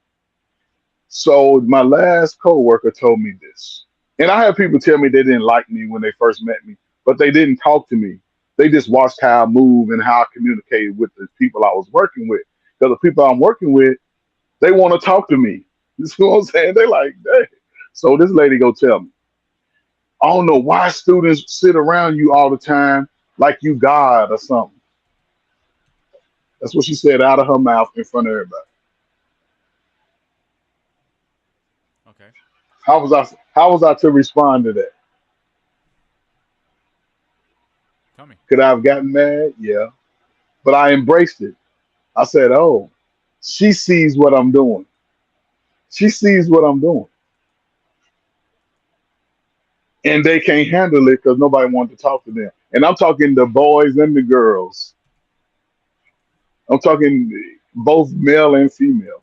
So my last coworker told me this, and I had people tell me they didn't like me when they first met me, but they didn't talk to me. They just watched how I move and how I communicated with the people I was working with. Because the people I'm working with, they want to talk to me. You see what I'm saying? They like, hey. So this lady go tell me, I don't know why students sit around you all the time like you God or something. That's what she said out of her mouth in front of everybody. Okay. How was I to respond to that? Tell me. Could I have gotten mad? Yeah. But I embraced it. I said, oh, she sees what I'm doing. She sees what I'm doing. And they can't handle it because nobody wanted to talk to them. And I'm talking the boys and the girls. I'm talking both male and female.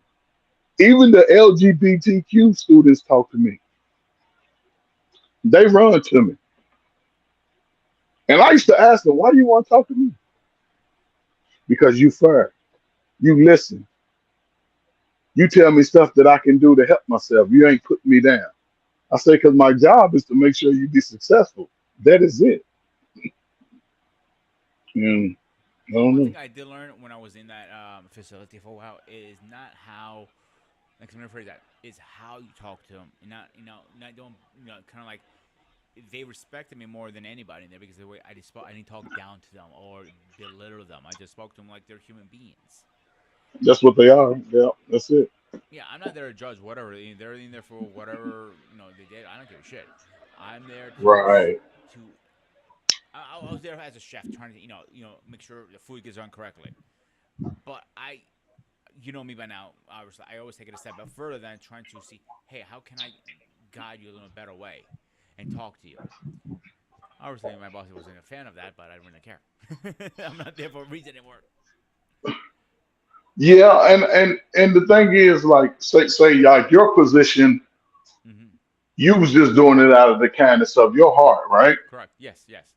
Even the LGBTQ students talk to me. They run to me. And I used to ask them, why do you want to talk to me? Because you fair. You listen. You tell me stuff that I can do to help myself. You ain't putting me down. I say, because my job is to make sure you be successful. That is it. And I Well, don't one know. thing I did learn when I was in that facility for a while is not how, like, I'm gonna phrase that, is how you talk to them. And not, not doing, kind of like, they respected me more than anybody in there because of the way I just spoke, I didn't talk down to them or belittle them. I just spoke to them like they're human beings. That's what they are. Yeah, that's it. Yeah, I'm not there to judge whatever they're in there for. Whatever they did, I don't give a shit. I'm there Right. to. I was there as a chef, trying to make sure the food gets done correctly. But you know me by now. Obviously, I always take it a step further than trying to see, hey, how can I guide you in a better way and talk to you. Obviously, my boss wasn't a fan of that, but I didn't really care. I'm not there for a reason anymore. Yeah, and the thing is, like, say like your position, Hmm. you was just doing it out of the kindness of your heart, right? Correct. Yes. Yes.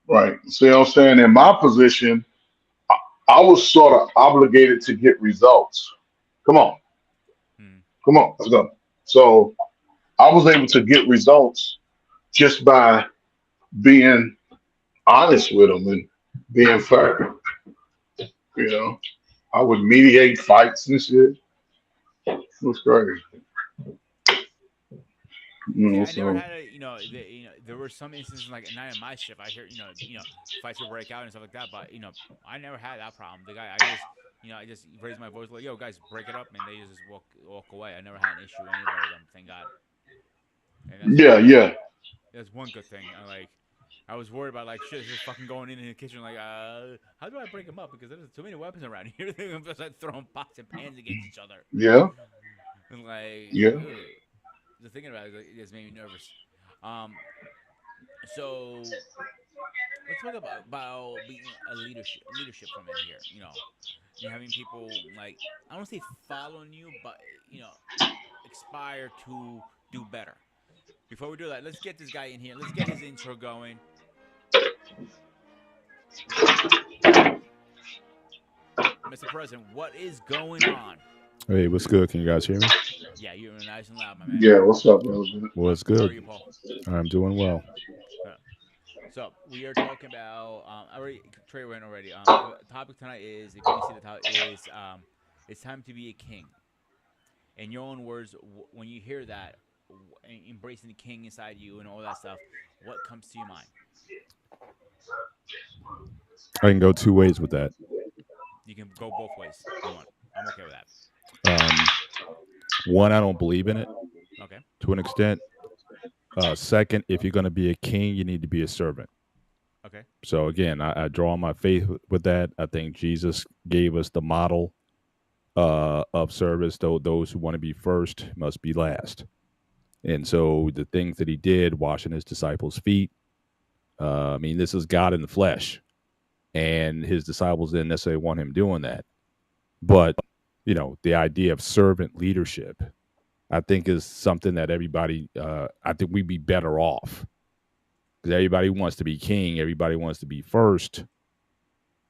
Right. See what I'm saying? In my position, I was sort of obligated to get results. Come on, Hmm. come on, let's go. So I was able to get results just by being honest with them and being fair. You know, I would mediate fights and shit. It was crazy. See, I never So had a, there were some instances like not in my shift. I hear, fights would break out and stuff like that, but I never had that problem. The guy, I just raised my voice like, "Yo, guys, break it up," and they just walk away. I never had an issue with anybody of them, thank God. And yeah, yeah, that's one good thing. I was worried about like shit. This is fucking going in the kitchen. Like, how do I break them up? Because there's too many weapons around here. They're just like throwing pots and pans against each other. yeah, And like, yeah. ugh. Just thinking about it, it just made me nervous. Um, so let's talk about being a leadership from in here. You're having people like, I don't say following you, but aspire to do better. Before we do that, let's get this guy in here. Let's get his intro going. Mr. President, what is going on? Hey, what's good? Can you guys hear me? Yeah, you're nice and loud, my man. Yeah, what's up, Elgin? What's How are good? you, Paul? I'm doing well. Uh, So we are talking about. I already Trey went already. The topic tonight is, if you can see the topic is, it's time to be a king. In your own words, when you hear that, embracing the king inside you and all that stuff, what comes to your mind? I can go two ways with that. You can go both ways if you want. I'm okay with that. Um, One, I don't believe in it Okay. to an extent. Second, if you're going to be a king, you need to be a servant. Okay. So again, I draw on my faith with that. I think Jesus gave us the model of service. Though those who want to be first must be last. And so the things that he did, washing his disciples' feet. I mean, this is God in the flesh, and his disciples didn't necessarily want him doing that. But the idea of servant leadership, I think, is something that everybody. I think we'd be better off because everybody wants to be king, everybody wants to be first,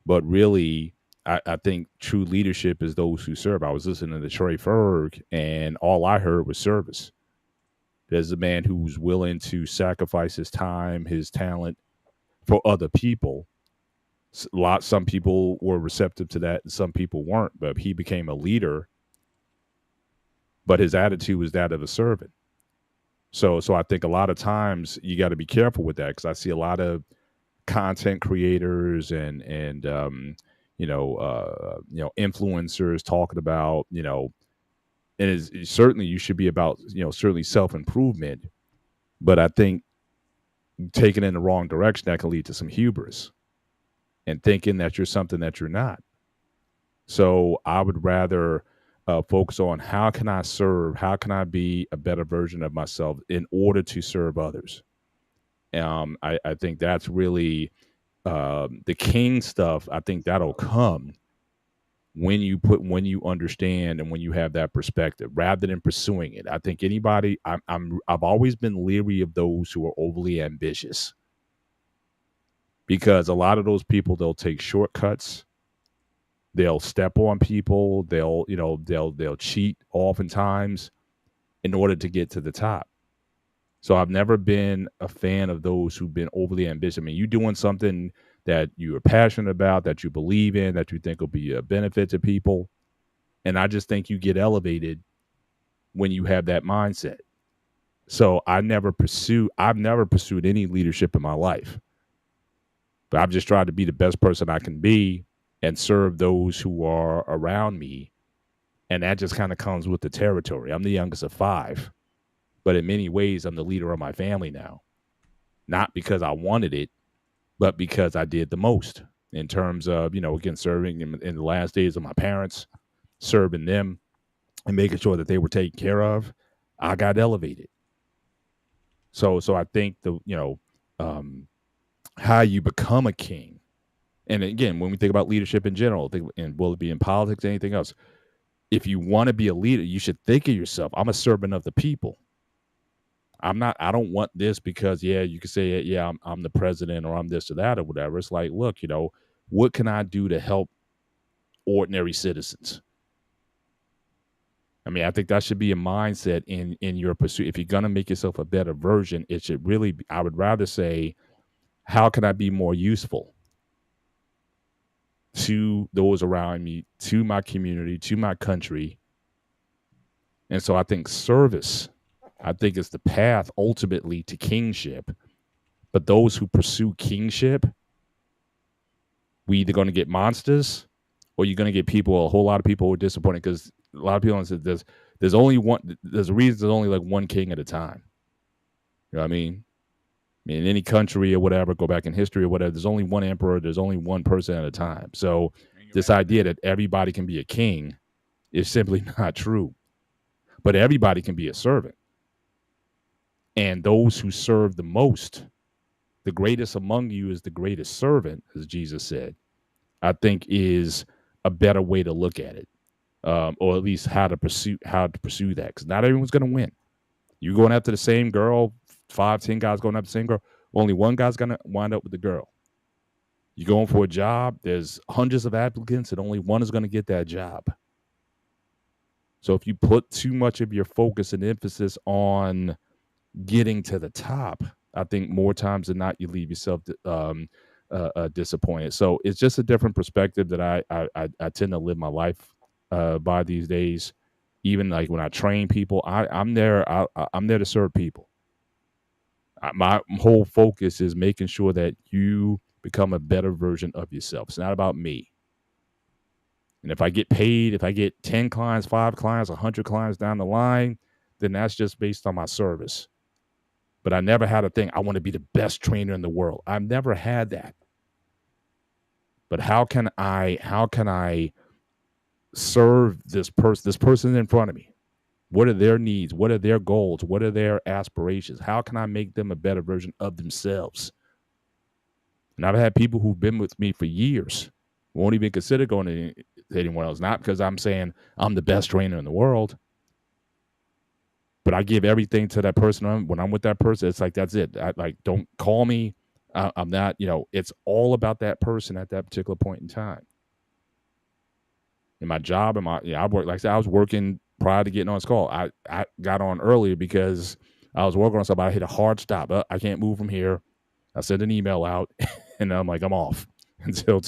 but really, I think true leadership is those who serve. I was listening to Troy Ferg, and all I heard was service. There's a man who's willing to sacrifice his time, his talent for other people. Some people were receptive to that, and some people weren't. But he became a leader, but his attitude was that of a servant. So I think a lot of times you got to be careful with that, because I see a lot of content creators and influencers talking about and certainly you should be about certainly self improvement, but I think taken in the wrong direction, that can lead to some hubris and thinking that you're something that you're not. So I would rather focus on how can I serve, how can I be a better version of myself in order to serve others. I think that's really the king stuff. I think that'll come when you understand and when you have that perspective, rather than pursuing it. I think anybody, I've always been leery of those who are overly ambitious, because a lot of those people, they'll take shortcuts, they'll step on people, they'll cheat oftentimes in order to get to the top. So I've never been a fan of those who've been overly ambitious. I mean, you doing something that you are passionate about, that you believe in, that you think will be a benefit to people. And I just think you get elevated when you have that mindset. So I've never pursued any leadership in my life. But I've just tried to be the best person I can be and serve those who are around me. And that just kind of comes with the territory. I'm the youngest of 5. But in many ways, I'm the leader of my family now. Not because I wanted it, but because I did the most in terms of, again, serving in the last days of my parents, serving them and making sure that they were taken care of. I got elevated. So I think how you become a king. And again, when we think about leadership in general, and will it be in politics, anything else? If you want to be a leader, you should think of yourself, I'm a servant of the people. I don't want this because, you can say, I'm the president or I'm this or that or whatever. It's like, look, what can I do to help ordinary citizens? I mean, I think that should be a mindset in your pursuit. If you're going to make yourself a better version, it should really be, I would rather say, how can I be more useful to those around me, to my community, to my country? And so I think service, I think, is the path ultimately to kingship. But those who pursue kingship, we either going to get monsters, or you're going to get a whole lot of people who are disappointed, because a lot of people said there's only one. There's a reason there's only like one king at a time. You know what I mean? In any country or whatever, go back in history or whatever, there's only one emperor. There's only one person at a time. So this idea that everybody can be a king is simply not true. But everybody can be a servant. And those who serve the most the greatest among you is the greatest servant, as Jesus said, I think is a better way to look at it, or at least how to pursue that. Because not everyone's going to win. You going after the same girl, 5, 10 guys going after the same girl. Only one guy's going to wind up with the girl. You're going for a job. There's hundreds of applicants, and only one is going to get that job. So if you put too much of your focus and emphasis on getting to the top, I think more times than not you leave yourself disappointed. So it's just a different perspective that I tend to live my life by these days. Even like when I train people, I'm there to serve people. My whole focus is making sure that you become a better version of yourself. It's not about me. And if I get paid, if I get 10 clients, 5 clients, 100 clients down the line, then that's just based on my service. But I never had a thing, I want to be the best trainer in the world. I've never had that. But how can I serve this person in front of me? What are their needs? What are their goals? What are their aspirations? How can I make them a better version of themselves? And I've had people who've been with me for years, won't even consider going to anyone else. Not because I'm saying I'm the best trainer in the world, but I give everything to that person. When I'm with that person, it's like, that's it. Don't call me. I'm not, it's all about that person at that particular point in time. In my job, I work, like I said, I was working prior to getting on this call. I got on earlier because I was working on something. I hit a hard stop. I can't move from here. I sent an email out, and I'm like, I'm off until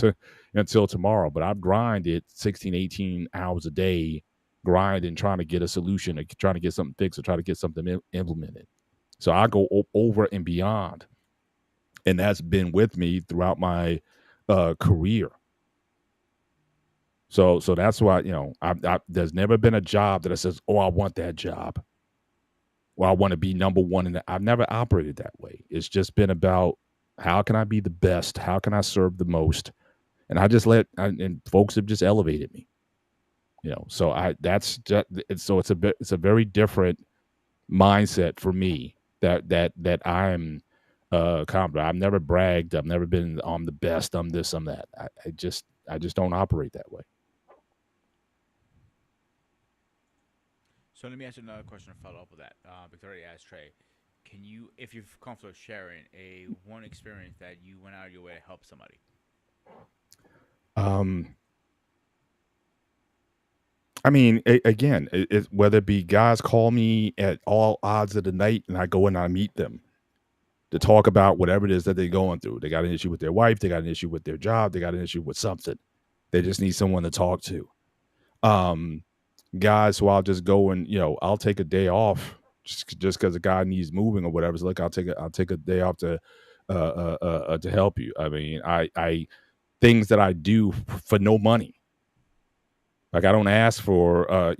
tomorrow. But I've grinded 16, 18 hours a day, grinding, trying to get a solution, or trying to get something fixed, or try to get something implemented. So I go over and beyond, and that's been with me throughout my career. So that's why, there's never been a job that says, oh, I want that job. Well, I want to be number one in that. I've never operated that way. It's just been about, how can I be the best? How can I serve the most? And I just and folks have just elevated me, so it's a very different mindset for me that I'm confident. I've never bragged. I've never been, I'm the best. I'm this, I'm that. I just don't operate that way. So let me ask you another question to follow up with that. Victoria asked Trey, can you, if you're comfortable sharing one experience that you went out of your way to help somebody? I mean, again, whether it be guys call me at all odds of the night and I go and I meet them to talk about whatever it is that they're going through. They got an issue with their wife. They got an issue with their job. They got an issue with something. They just need someone to talk to. Guys who I'll just go and, I'll take a day off just because a guy needs moving or whatever. So look, I'll take a day off to help you. I mean, I things that I do for no money. Like, I don't ask for,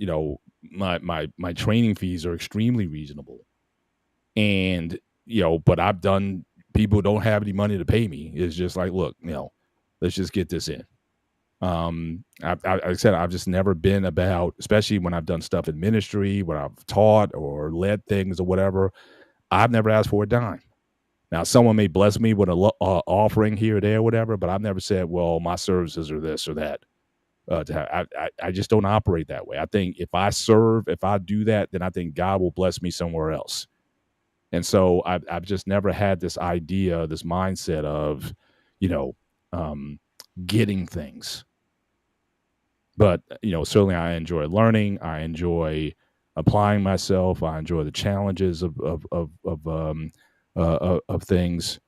my training fees are extremely reasonable. And, but I've done, people don't have any money to pay me. It's just like, look, let's just get this in. Like I said, I've just never been about, especially when I've done stuff in ministry, when I've taught or led things or whatever, I've never asked for a dime. Now, someone may bless me with an offering here or there or whatever, but I've never said, well, my services are this or that. I just don't operate that way. I think if I do that, then I think God will bless me somewhere else. And so I've just never had this idea, this mindset of, getting things. But, certainly I enjoy learning. I enjoy applying myself. I enjoy the challenges of things.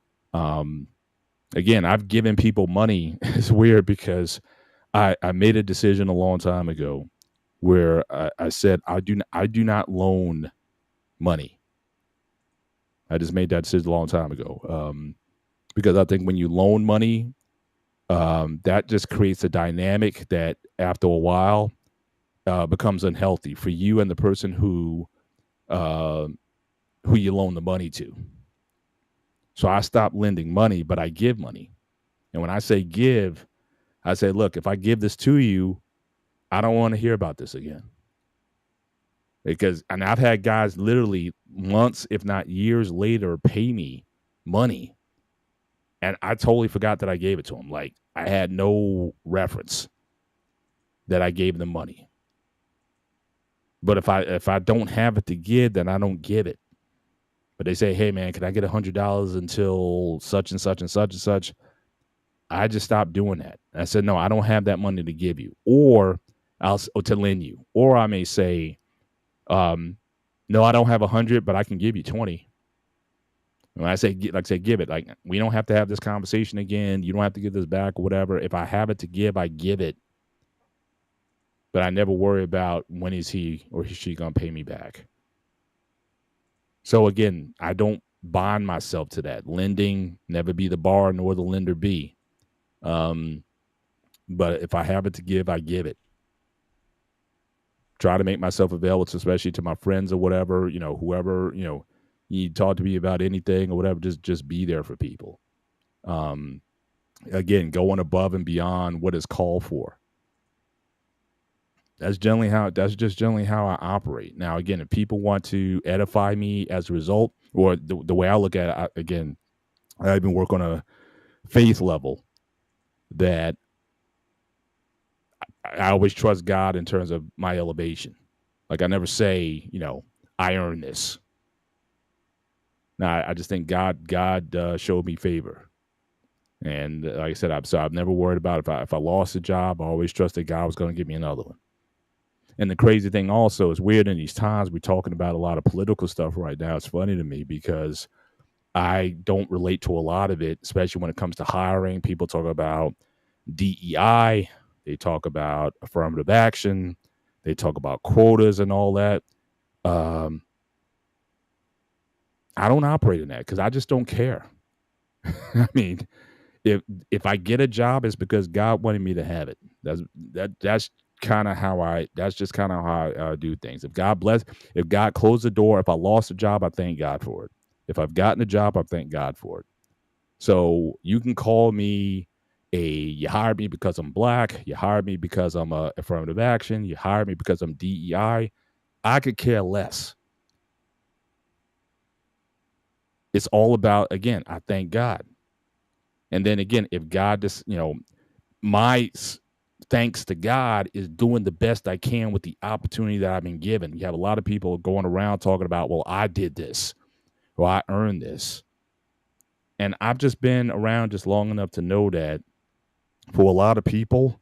Again, I've given people money. It's weird because I made a decision a long time ago where I said, I do not loan money. I just made that decision a long time ago. Because I think when you loan money, that just creates a dynamic that after a while becomes unhealthy for you and the person who you loan the money to. So I stopped lending money, but I give money. And when I say give, I say, look, if I give this to you, I don't want to hear about this again. And I've had guys literally months, if not years later, pay me money And I totally forgot that I gave it to him. Like, I had no reference that I gave them money. But if I don't have it to give, then I don't give it. But they say, hey man, can I get $100 until such and such and such and such? I just stopped doing that. I said, no, I don't have that money to give you, or to lend you. Or I may say, no, I don't have 100, but I can give you 20. When I say, give it. Like, we don't have to have this conversation again. You don't have to give this back or whatever. If I have it to give, I give it. But I never worry about when is he or she going to pay me back. So again, I don't bond myself to that. Lending, never be the borrower nor the lender be. But if I have it to give, I give it. Try to make myself available, especially to my friends or whatever, whoever, you need to talk to me about anything or whatever, just be there for people. Again, going above and beyond what is called for. That's just generally how I operate. Now, again, if people want to edify me as a result, or the way I look at it, again, I've been working on a faith level that I always trust God in terms of my elevation. Like, I never say, I earn this. Now, I just think God showed me favor. And like I said, I've never worried about if I lost a job. I always trusted God was going to give me another one. And the crazy thing also is, weird in these times, we're talking about a lot of political stuff right now. It's funny to me because I don't relate to a lot of it, especially when it comes to hiring. People talk about DEI. They talk about affirmative action. They talk about quotas and all that. I don't operate in that because I just don't care. I mean, if I get a job, it's because God wanted me to have it. That's kind of how I do things. If God closed the door, if I lost a job, I thank God for it. If I've gotten a job, I thank God for it. So you can call me you hired me because I'm black. You hired me because I'm affirmative action. You hired me because I'm DEI. I could care less. It's all about, again, I thank God. And then again, if God just, my thanks to God is doing the best I can with the opportunity that I've been given. You have a lot of people going around talking about, well, I did this, or I earned this. And I've just been around just long enough to know that for a lot of people,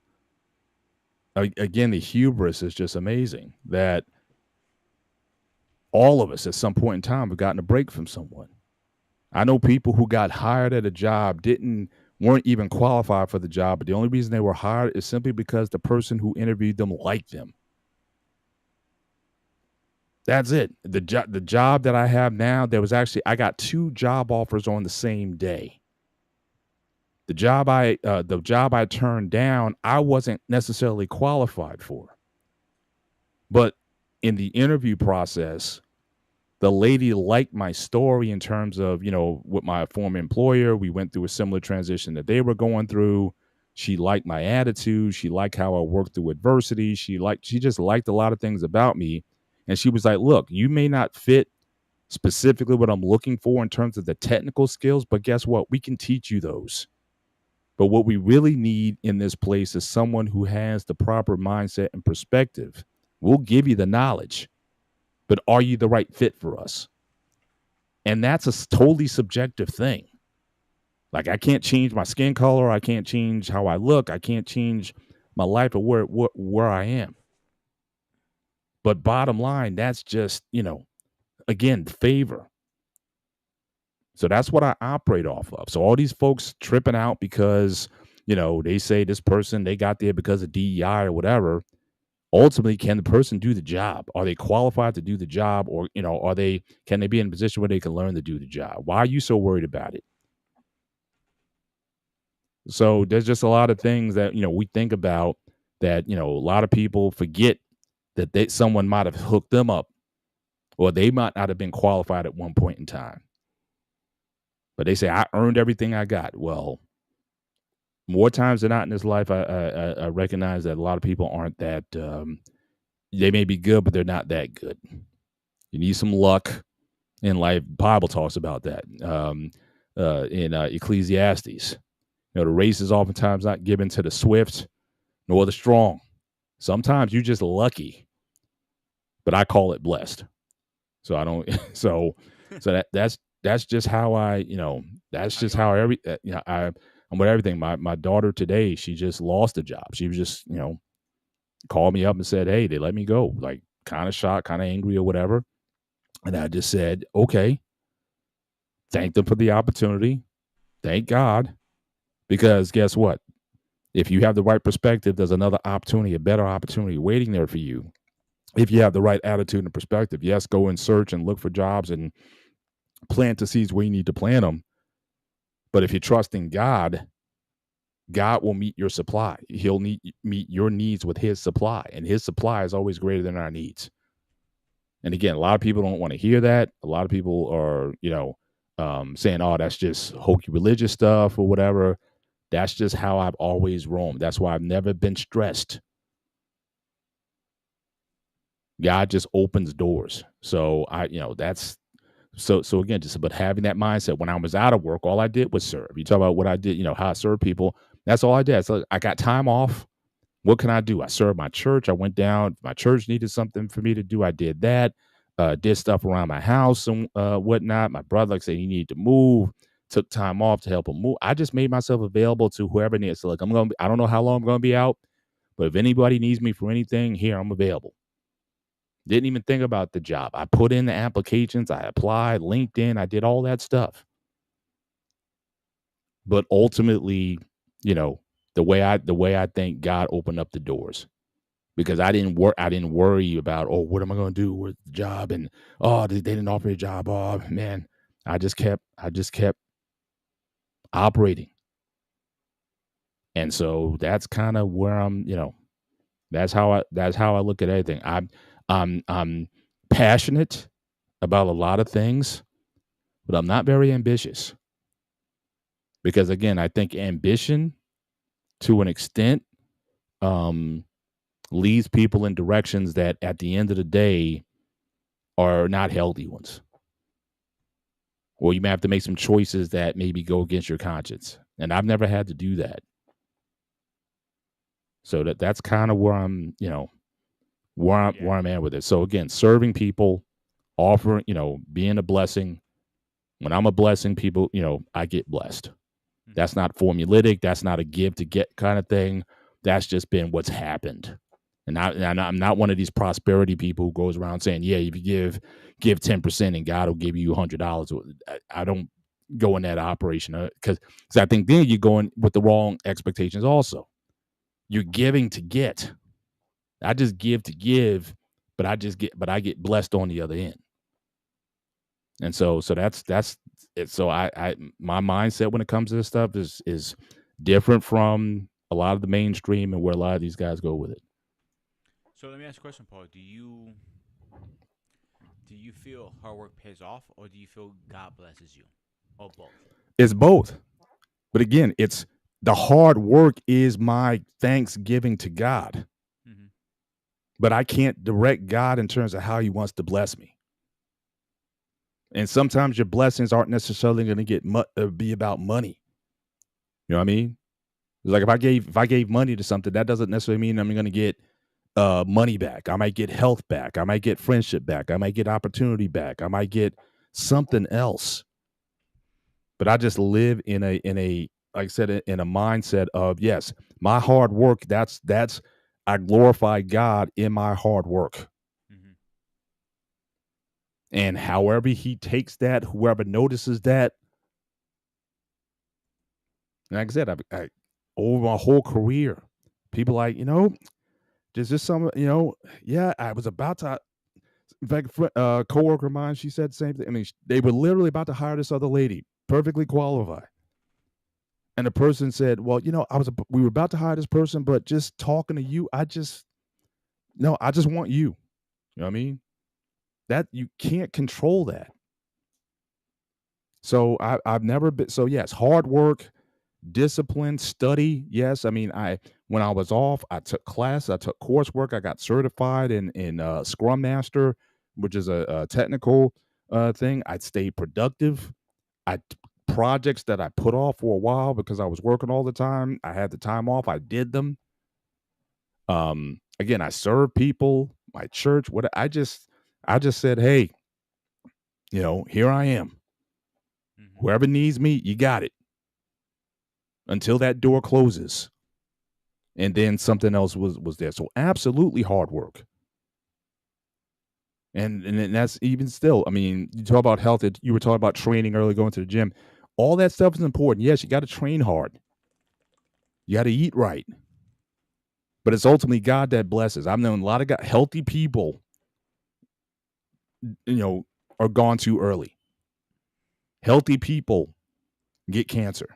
again, the hubris is just amazing that all of us at some point in time have gotten a break from someone. I know people who got hired at a job weren't even qualified for the job, but the only reason they were hired is simply because the person who interviewed them liked them. That's it. The job that I have now, I got 2 job offers on the same day. The job I turned down, I wasn't necessarily qualified for. But in the interview process, the lady liked my story in terms of, with my former employer, we went through a similar transition that they were going through. She liked my attitude. She liked how I worked through adversity. She just liked a lot of things about me. And she was like, look, you may not fit specifically what I'm looking for in terms of the technical skills, but guess what? We can teach you those. But what we really need in this place is someone who has the proper mindset and perspective. We'll give you the knowledge, but are you the right fit for us? And that's a totally subjective thing. Like, I can't change my skin color. I can't change how I look. I can't change my life or where I am. But bottom line, that's just, again, favor. So that's what I operate off of. So all these folks tripping out because, they say this person, they got there because of DEI or whatever. Ultimately, can the person do the job? Are they qualified to do the job? Or, can they be in a position where they can learn to do the job? Why are you so worried about it? So there's just a lot of things that, we think about that, a lot of people forget that someone might have hooked them up, or they might not have been qualified at one point in time. But they say, I earned everything I got. Well, more times than not in this life, I recognize that a lot of people aren't that, they may be good, but they're not that good. You need some luck in life. Bible talks about that. in Ecclesiastes. The race is oftentimes not given to the swift nor the strong. Sometimes you're just lucky, but I call it blessed. So I don't. So that's just how that's just how I'm with everything. My daughter today, she just lost a job. She was just called me up and said, "Hey, they let me go." Like kind of shocked, kind of angry or whatever. And I just said, "Okay." Thank them for the opportunity. Thank God, because guess what? If you have the right perspective, there's another opportunity, a better opportunity waiting there for you. If you have the right attitude and perspective, yes, go and search and look for jobs and plant the seeds where you need to plant them. But if you trust in God, God will meet your supply. He'll meet your needs with his supply, and his supply is always greater than our needs. And again, a lot of people don't want to hear that. A lot of people are, saying, "Oh, that's just hokey religious stuff or whatever." That's just how I've always roamed. That's why I've never been stressed. God just opens doors. So that's so again, just but having that mindset when I was out of work, all I did was serve. You talk about what I did, how I serve people. That's all I did. So I got time off. What can I do? I served my church. I went down. My church needed something for me to do. I did that. Did stuff around my house and whatnot. My brother, like I said, he needed to move. Took time off to help him move. I just made myself available to whoever needs. So, like, I don't know how long I'm going to be out, but if anybody needs me for anything, here I'm available. Didn't even think about the job. I put in the applications. I applied, LinkedIn. I did all that stuff. But ultimately, the way I think God opened up the doors, because I didn't worry about, oh, what am I going to do with the job? And, oh, they didn't offer a job. Oh, man, I just kept operating. And so that's kind of where I'm, that's how I look at everything. I'm passionate about a lot of things, but I'm not very ambitious. Because again, I think ambition to an extent leads people in directions that at the end of the day are not healthy ones. Or you may have to make some choices that maybe go against your conscience. And I've never had to do that. So that's kind of where I'm, where I'm at with it. So again, serving people, offering, being a blessing. When I'm a blessing, people, I get blessed. That's not formulaic. That's not a give to get kind of thing. That's just been what's happened. And I'm not one of these prosperity people who goes around saying, yeah, if you give 10% and God will give you $100. I don't go in that operation because I think then you're going with the wrong expectations also. You're giving to get. I just give to give, but I get blessed on the other end. And so that's it. So my mindset when it comes to this stuff is different from a lot of the mainstream and where a lot of these guys go with it. So let me ask you a question, Paul. Do you feel hard work pays off, or do you feel God blesses you, or both? It's both. But again, it's the hard work is my thanksgiving to God. Mm-hmm. But I can't direct God in terms of how he wants to bless me. And sometimes your blessings aren't necessarily going to be about money. You know what I mean? It's like if I gave money to something, that doesn't necessarily mean I'm going to get money back. I might get health back. I might get friendship back. I might get opportunity back. I might get something else. But I just live in a like I said, in a mindset of, yes, my hard work. That's I glorify God in my hard work. Mm-hmm. And however he takes that, whoever notices that. Like I said, I over my whole career, people like, there's just some, yeah, I was about to, in fact, a coworker of mine, she said the same thing. I mean, they were literally about to hire this other lady, perfectly qualified. And the person said, well, we were about to hire this person, but just talking to you, I just want you. You know what I mean? That you can't control that. So I've never been, so yes, hard work, discipline, study. Yes. I mean, when I was off, I took class, I took coursework, I got certified in Scrum Master, which is a technical thing. I stayed productive. I projects that I put off for a while because I was working all the time. I had the time off. I did them. Again, I served people, my church. I just said, hey, here I am. Whoever needs me, you got it. Until that door closes. And then something else was there. So absolutely hard work. And that's even still, I mean, you talk about health, you were talking about training earlier, going to the gym. All that stuff is important. Yes, you got to train hard. You got to eat right. But it's ultimately God that blesses. I've known a lot of healthy people, are gone too early. Healthy people get cancer.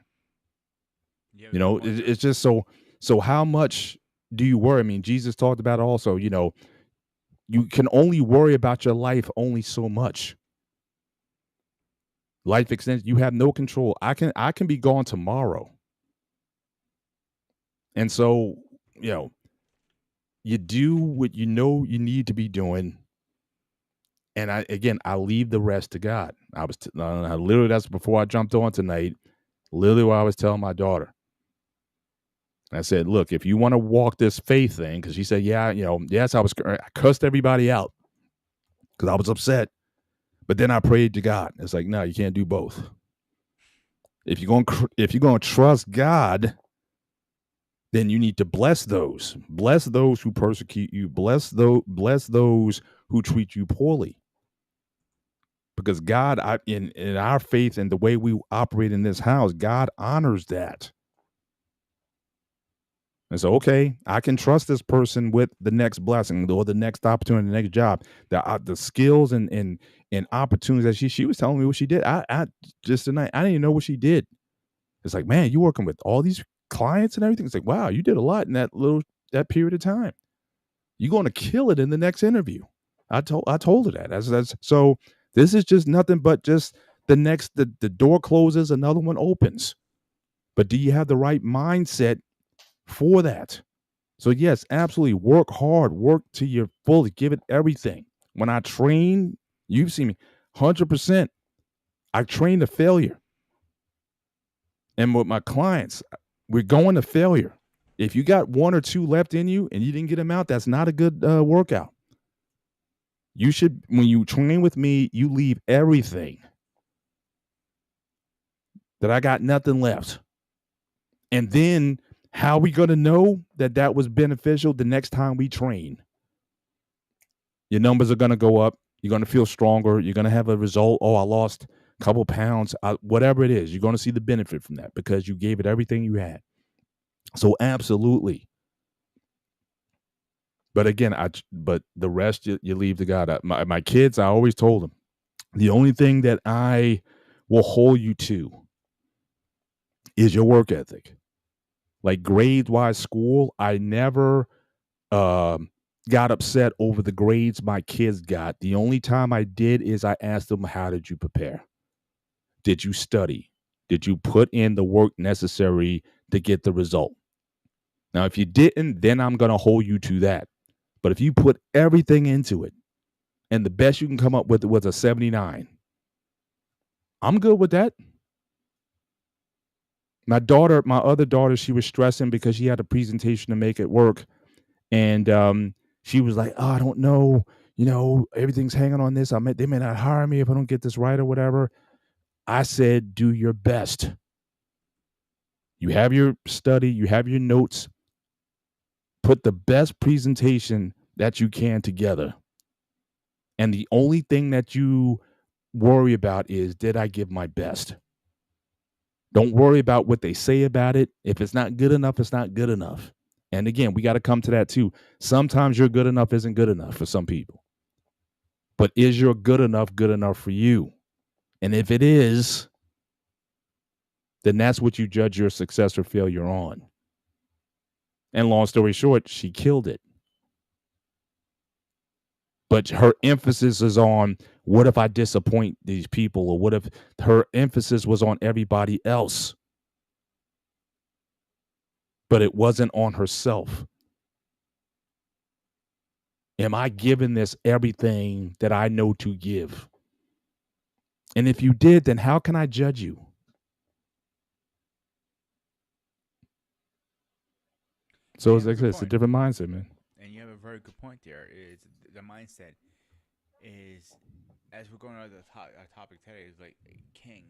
It's just so how much do you worry? I mean, Jesus talked about also, you can only worry about your life only so much. Life extends. You have no control. I can be gone tomorrow. And so, you do what you know you need to be doing. And I leave the rest to God. I was literally, that's before I jumped on tonight, literally what I was telling my daughter. I said, look, if you want to walk this faith thing, because she said, yeah, yes, I cussed everybody out because I was upset. But then I prayed to God. It's like, no, you can't do both. If you're going to trust God, then you need to bless those who persecute you, bless those who treat you poorly. Because God, in our faith and the way we operate in this house, God honors that. And so, okay, I can trust this person with the next blessing or the next opportunity, the next job, the skills and opportunities that she was telling me what she did. I just tonight, I didn't even know what she did. It's like, man, you working with all these clients and everything. It's like, wow, you did a lot in that period of time. You're going to kill it in the next interview. I told her that. That's so. This is just nothing but just the door closes, another one opens. But do you have the right mindset for that? So yes, absolutely, work hard, work to your fullest, give it everything. When I train, you've seen me 100%. I train to failure. And with my clients, we're going to failure. If you got one or two left in you and you didn't get them out, that's not a good workout. You should, when you train with me, you leave everything. That I got nothing left. And then how are we going to know that was beneficial the next time we train? Your numbers are going to go up. You're going to feel stronger. You're going to have a result. Oh, I lost a couple pounds. Whatever it is, you're going to see the benefit from that because you gave it everything you had. So absolutely. But again, but the rest you leave to God. My kids, I always told them, the only thing that I will hold you to is your work ethic. Like grade-wise school, I never got upset over the grades my kids got. The only time I did is I asked them, how did you prepare? Did you study? Did you put in the work necessary to get the result? Now, if you didn't, then I'm going to hold you to that. But if you put everything into it and the best you can come up with was a 79, I'm good with that. My other daughter, she was stressing because she had a presentation to make at work. And she was like, oh, I don't know. Everything's hanging on this. They may not hire me if I don't get this right or whatever. I said, do your best. You have your study. You have your notes. Put the best presentation that you can together. And the only thing that you worry about is, did I give my best? Don't worry about what they say about it. If it's not good enough, it's not good enough. And again, we got to come to that too. Sometimes your good enough isn't good enough for some people. But is your good enough for you? And if it is, then that's what you judge your success or failure on. And long story short, she killed it. But her emphasis is on, what if I disappoint these people? Or what if her emphasis was on everybody else? But it wasn't on herself. Am I giving this everything that I know to give? And if you did, then how can I judge you? So You it's have a like good it's a point, different mindset, man. and you have a very good point there. Is the mindset is as we're going on the topic today is like king.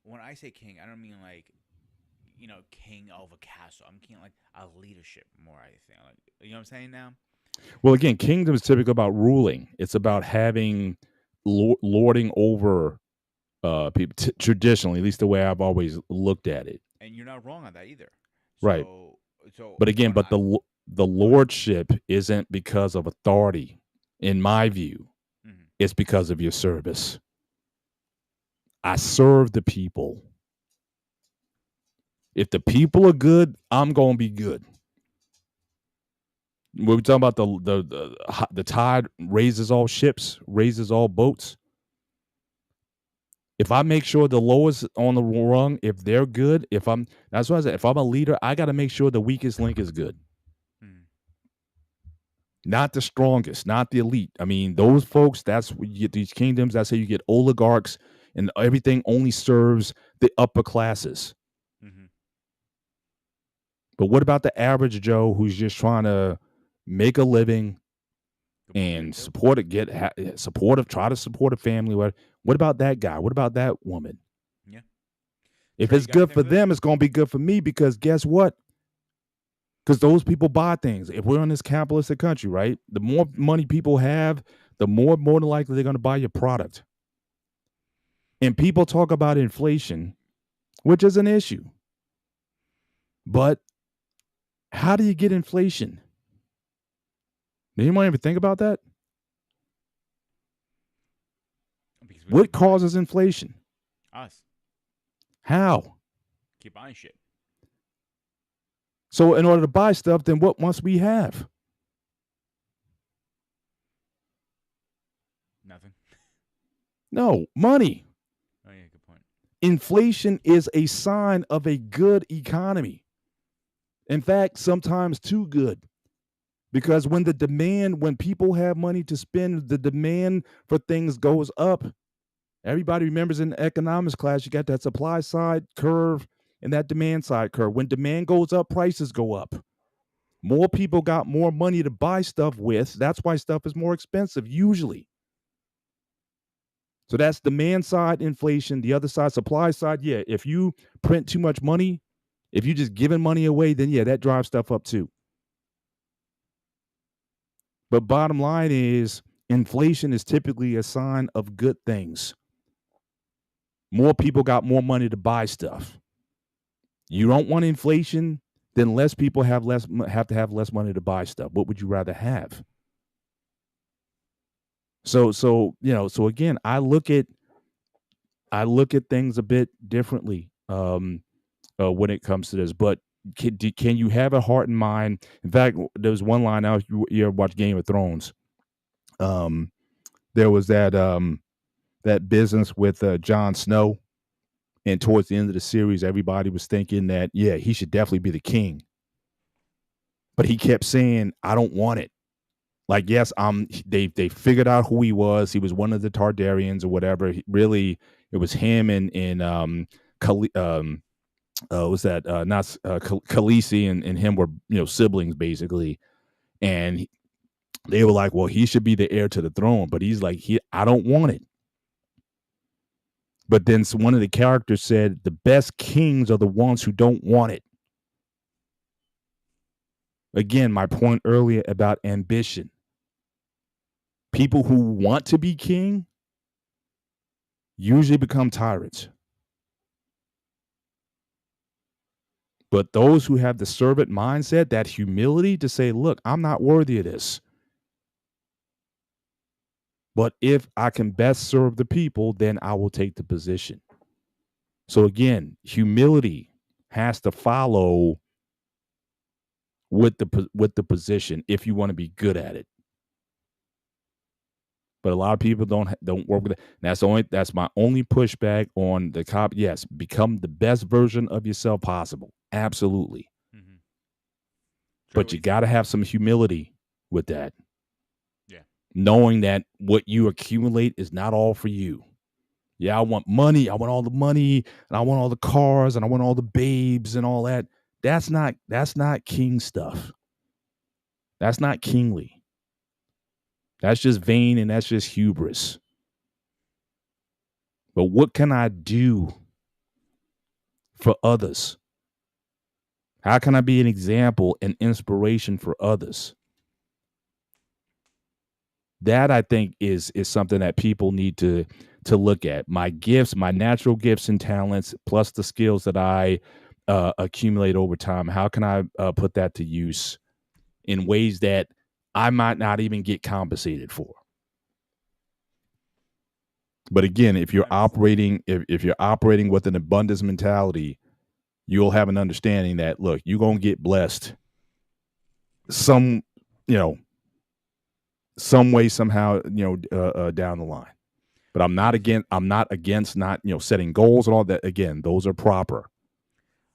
When I say king, I don't mean like king of a castle. I'm king like a leadership more. I think like you know what I'm saying now. Well, again, kingdom is typically about ruling. It's about Yes, having lording over people traditionally, at least the way I've always looked at it. and you're not wrong on that either. Right. So But again, when but I the go ahead. lordship isn't because of authority, in my view. Hmm. It's because of your service. I serve the people. If the people are good, I'm going to be good. When we talk about the tide raises all ships, raises all boats. If I make sure the lowest on the rung, if they're good, that's what I said. If I'm a leader, I got to make sure the weakest link is good, Hmm. not the strongest, not the elite. I mean, those folks. That's what you get these kingdoms. That's how you get oligarchs, and everything only serves the upper classes. Hmm. But what about the average Joe who's just trying to make a living Good point there and too. support it, supportive, try to support a family? What about that guy? What about that woman? Yeah. If Trey, you it's got good anything for for this? them, it's going to be good for me because guess what? Because those people buy things. If we're in this capitalistic country, right? The more money people have, the more than likely they're going to buy your product. And people talk about inflation, which is an issue. But how do you get inflation? Did anyone ever think about that? Because we What keep buying causes inflation? us. How? Keep buying shit. So in order to buy stuff, then what must we have? Nothing. No, money. Oh yeah, good point. Inflation is a sign of a good economy. In fact, sometimes too good. Because when people have money to spend, the demand for things goes up. Everybody remembers in the economics class, you got that supply side curve and that demand side curve. When demand goes up, prices go up. More people got more money to buy stuff with. That's why stuff is more expensive, usually. So that's demand side inflation. The other side, supply side, yeah. If you print too much money, if you just giving money away, then yeah, that drives stuff up too. But bottom line is inflation is typically a sign of good things. More people got more money to buy stuff. You don't want inflation, then less people have to have less money to buy stuff. What would you rather have? So again, I look at things a bit differently when it comes to this. But can you have a heart and mind? In fact, there was one line out. You ever watch Game of Thrones? There was that business with Jon Snow, and towards the end of the series, everybody was thinking that yeah, he should definitely be the king. But he kept saying, "I don't want it." Like, yes, they figured out who he was. He was one of the Targaryens or whatever. Really, it was him and was that not Khaleesi and him were siblings basically, and they were like, well, he should be the heir to the throne, but he's like, I don't want it. But then one of the characters said, the best kings are the ones who don't want it. Again, my point earlier about ambition. People who want to be king usually become tyrants. But those who have the servant mindset, that humility to say, look, I'm not worthy of this. But if I can best serve the people, then I will take the position. So again, humility has to follow with the position if you want to be good at it. But a lot of people don't work with it. That's my only pushback on the cop. Yes, become the best version of yourself possible. Absolutely. Mm-hmm. But you got to have some humility with that. Yeah. Knowing that what you accumulate is not all for you. Yeah, I want money. I want all the money, and I want all the cars, and I want all the babes and all that. that's not king stuff. That's not kingly. That's just vain and that's just hubris. But what can I do for others? How can I be an example and inspiration for others? That I think is something that people need to look at. My gifts, my natural gifts and talents, plus the skills that I accumulate over time. How can I put that to use in ways that I might not even get compensated for? But again, if you're operating, if you're operating with an abundance mentality, you'll have an understanding that look, you're gonna get blessed some, some way, somehow, down the line. But I'm not against not setting goals and all that. Again, those are proper.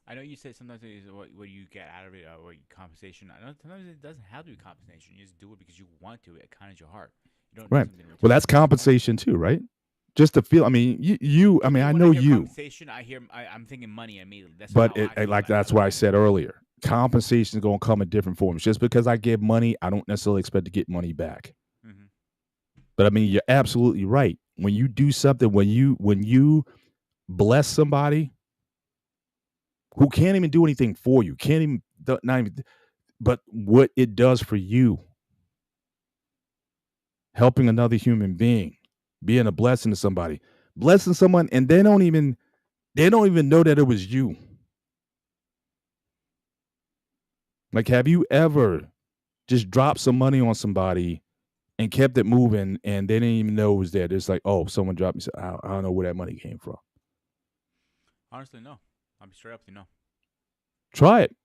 I know you said sometimes it's what you get out of it, or compensation. I know sometimes it doesn't have to be compensation. You just do it because you want to. It kind of your heart. You don't Right. need something in Well, return. that's compensation too, right? Just to feel. I mean, I mean, I When know hear you. compensation, I'm thinking money immediately. That's But how I feel like about that's it. why I said earlier, compensation is going to come in different forms. Just because I give money, I don't necessarily expect to get money back. Mhm. But I mean, you're absolutely right. When you do something, when you bless somebody who can't even do anything for you, can't even, not even, but what it does for you, helping another human being, being a blessing to somebody, blessing someone, and they don't even know that it was you. Like, have you ever just dropped some money on somebody and kept it moving, and they didn't even know it was there? It's like, oh, someone dropped me. I don't know where that money came from. Honestly, no. I'll be straight up to no. Try it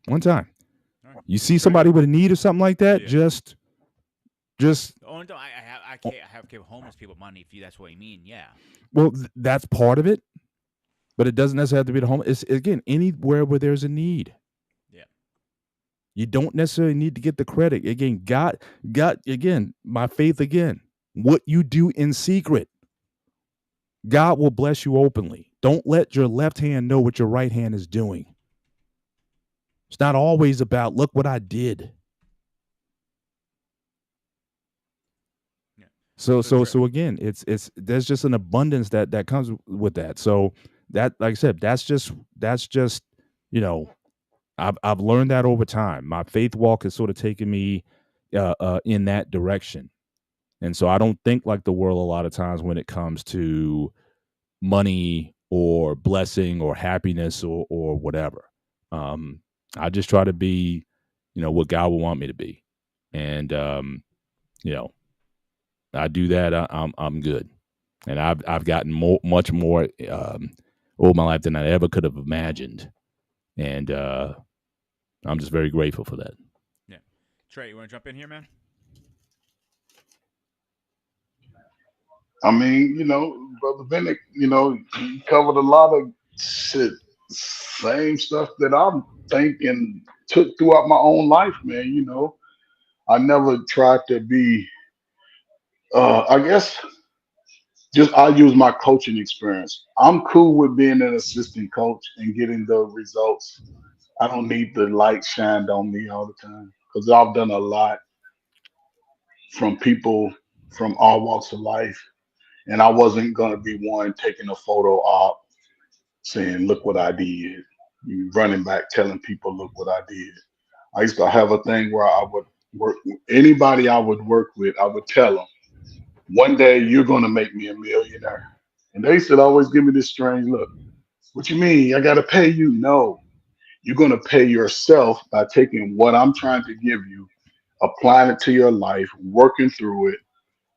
one time. All right. You see somebody with a need or something like that, Yeah. just The only time I have give homeless people money if that's what you mean. Yeah. well, that's part of it, but it doesn't necessarily have to be the home. It's again anywhere where there's a need. Yeah. You don't necessarily need to get the credit. Again, God, again, my faith again. What you do in secret, God will bless you openly. Don't let your left hand know what your right hand is doing. It's not always about look what I did. Yeah. So again, it's there's just an abundance that comes with that. So that, like I said, that's just I've learned that over time. My faith walk has sort of taken me in that direction. And so I don't think like the world a lot of times when it comes to money or blessing or happiness or whatever. I just try to be, what God would want me to be. And, I do that. I'm good. And I've gotten much more over my life than I ever could have imagined. And I'm just very grateful for that. Yeah. Trey, you want to jump in here, man? I mean, Brother Bennett, he covered a lot of shit, same stuff that I'm thinking took throughout my own life, man. I never tried to be, I guess, just I use my coaching experience. I'm cool with being an assistant coach and getting the results. I don't need the light shined on me all the time because I've done a lot from people from all walks of life, and I wasn't gonna be one taking a photo op saying, "Look what I did." You running back telling people, "Look what I did." I used to have a thing where I would work anybody I would work with. I would tell them, "One day you're gonna make me a millionaire," and they used to always give me this strange look. What you mean? I gotta pay you? No, you're gonna pay yourself by taking what I'm trying to give you, applying it to your life, working through it,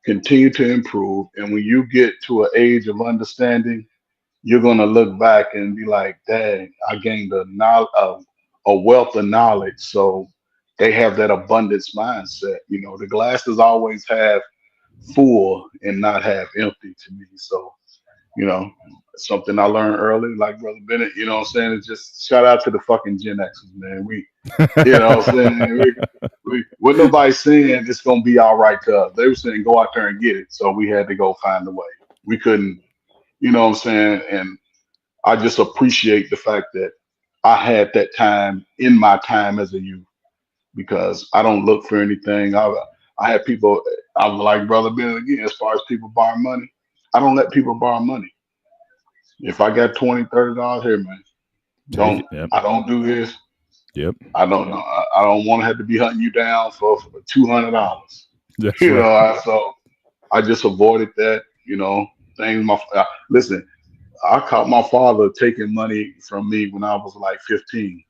continue to improve, and when you get to an age of understanding, you're gonna look back and be like, "Dang, I gained a wealth of knowledge." So they have that abundance mindset. The glass is always half full and not half empty to me. So you know, something I learned early, like Brother Bennett. You know what I'm saying? It's just shout out to the fucking Gen Xers, man. What I'm saying? What nobody saying it's gonna be all right to us. They were saying go out there and get it. So we had to go find a way. We couldn't, you know what I'm saying? And I just appreciate the fact that I had that time in my time as a youth because I don't look for anything. I had people. I was like Brother Ben again. As far as people borrowing money, I don't let people borrow money. If I got $20, $30 here, man, Take don't it. Yep. I don't do this. Yep. I don't know. I don't want to have to be hunting you down for $200. That's You right. know, so I just avoided that. You know, things. Listen. I caught my father taking money from me when I was like 15.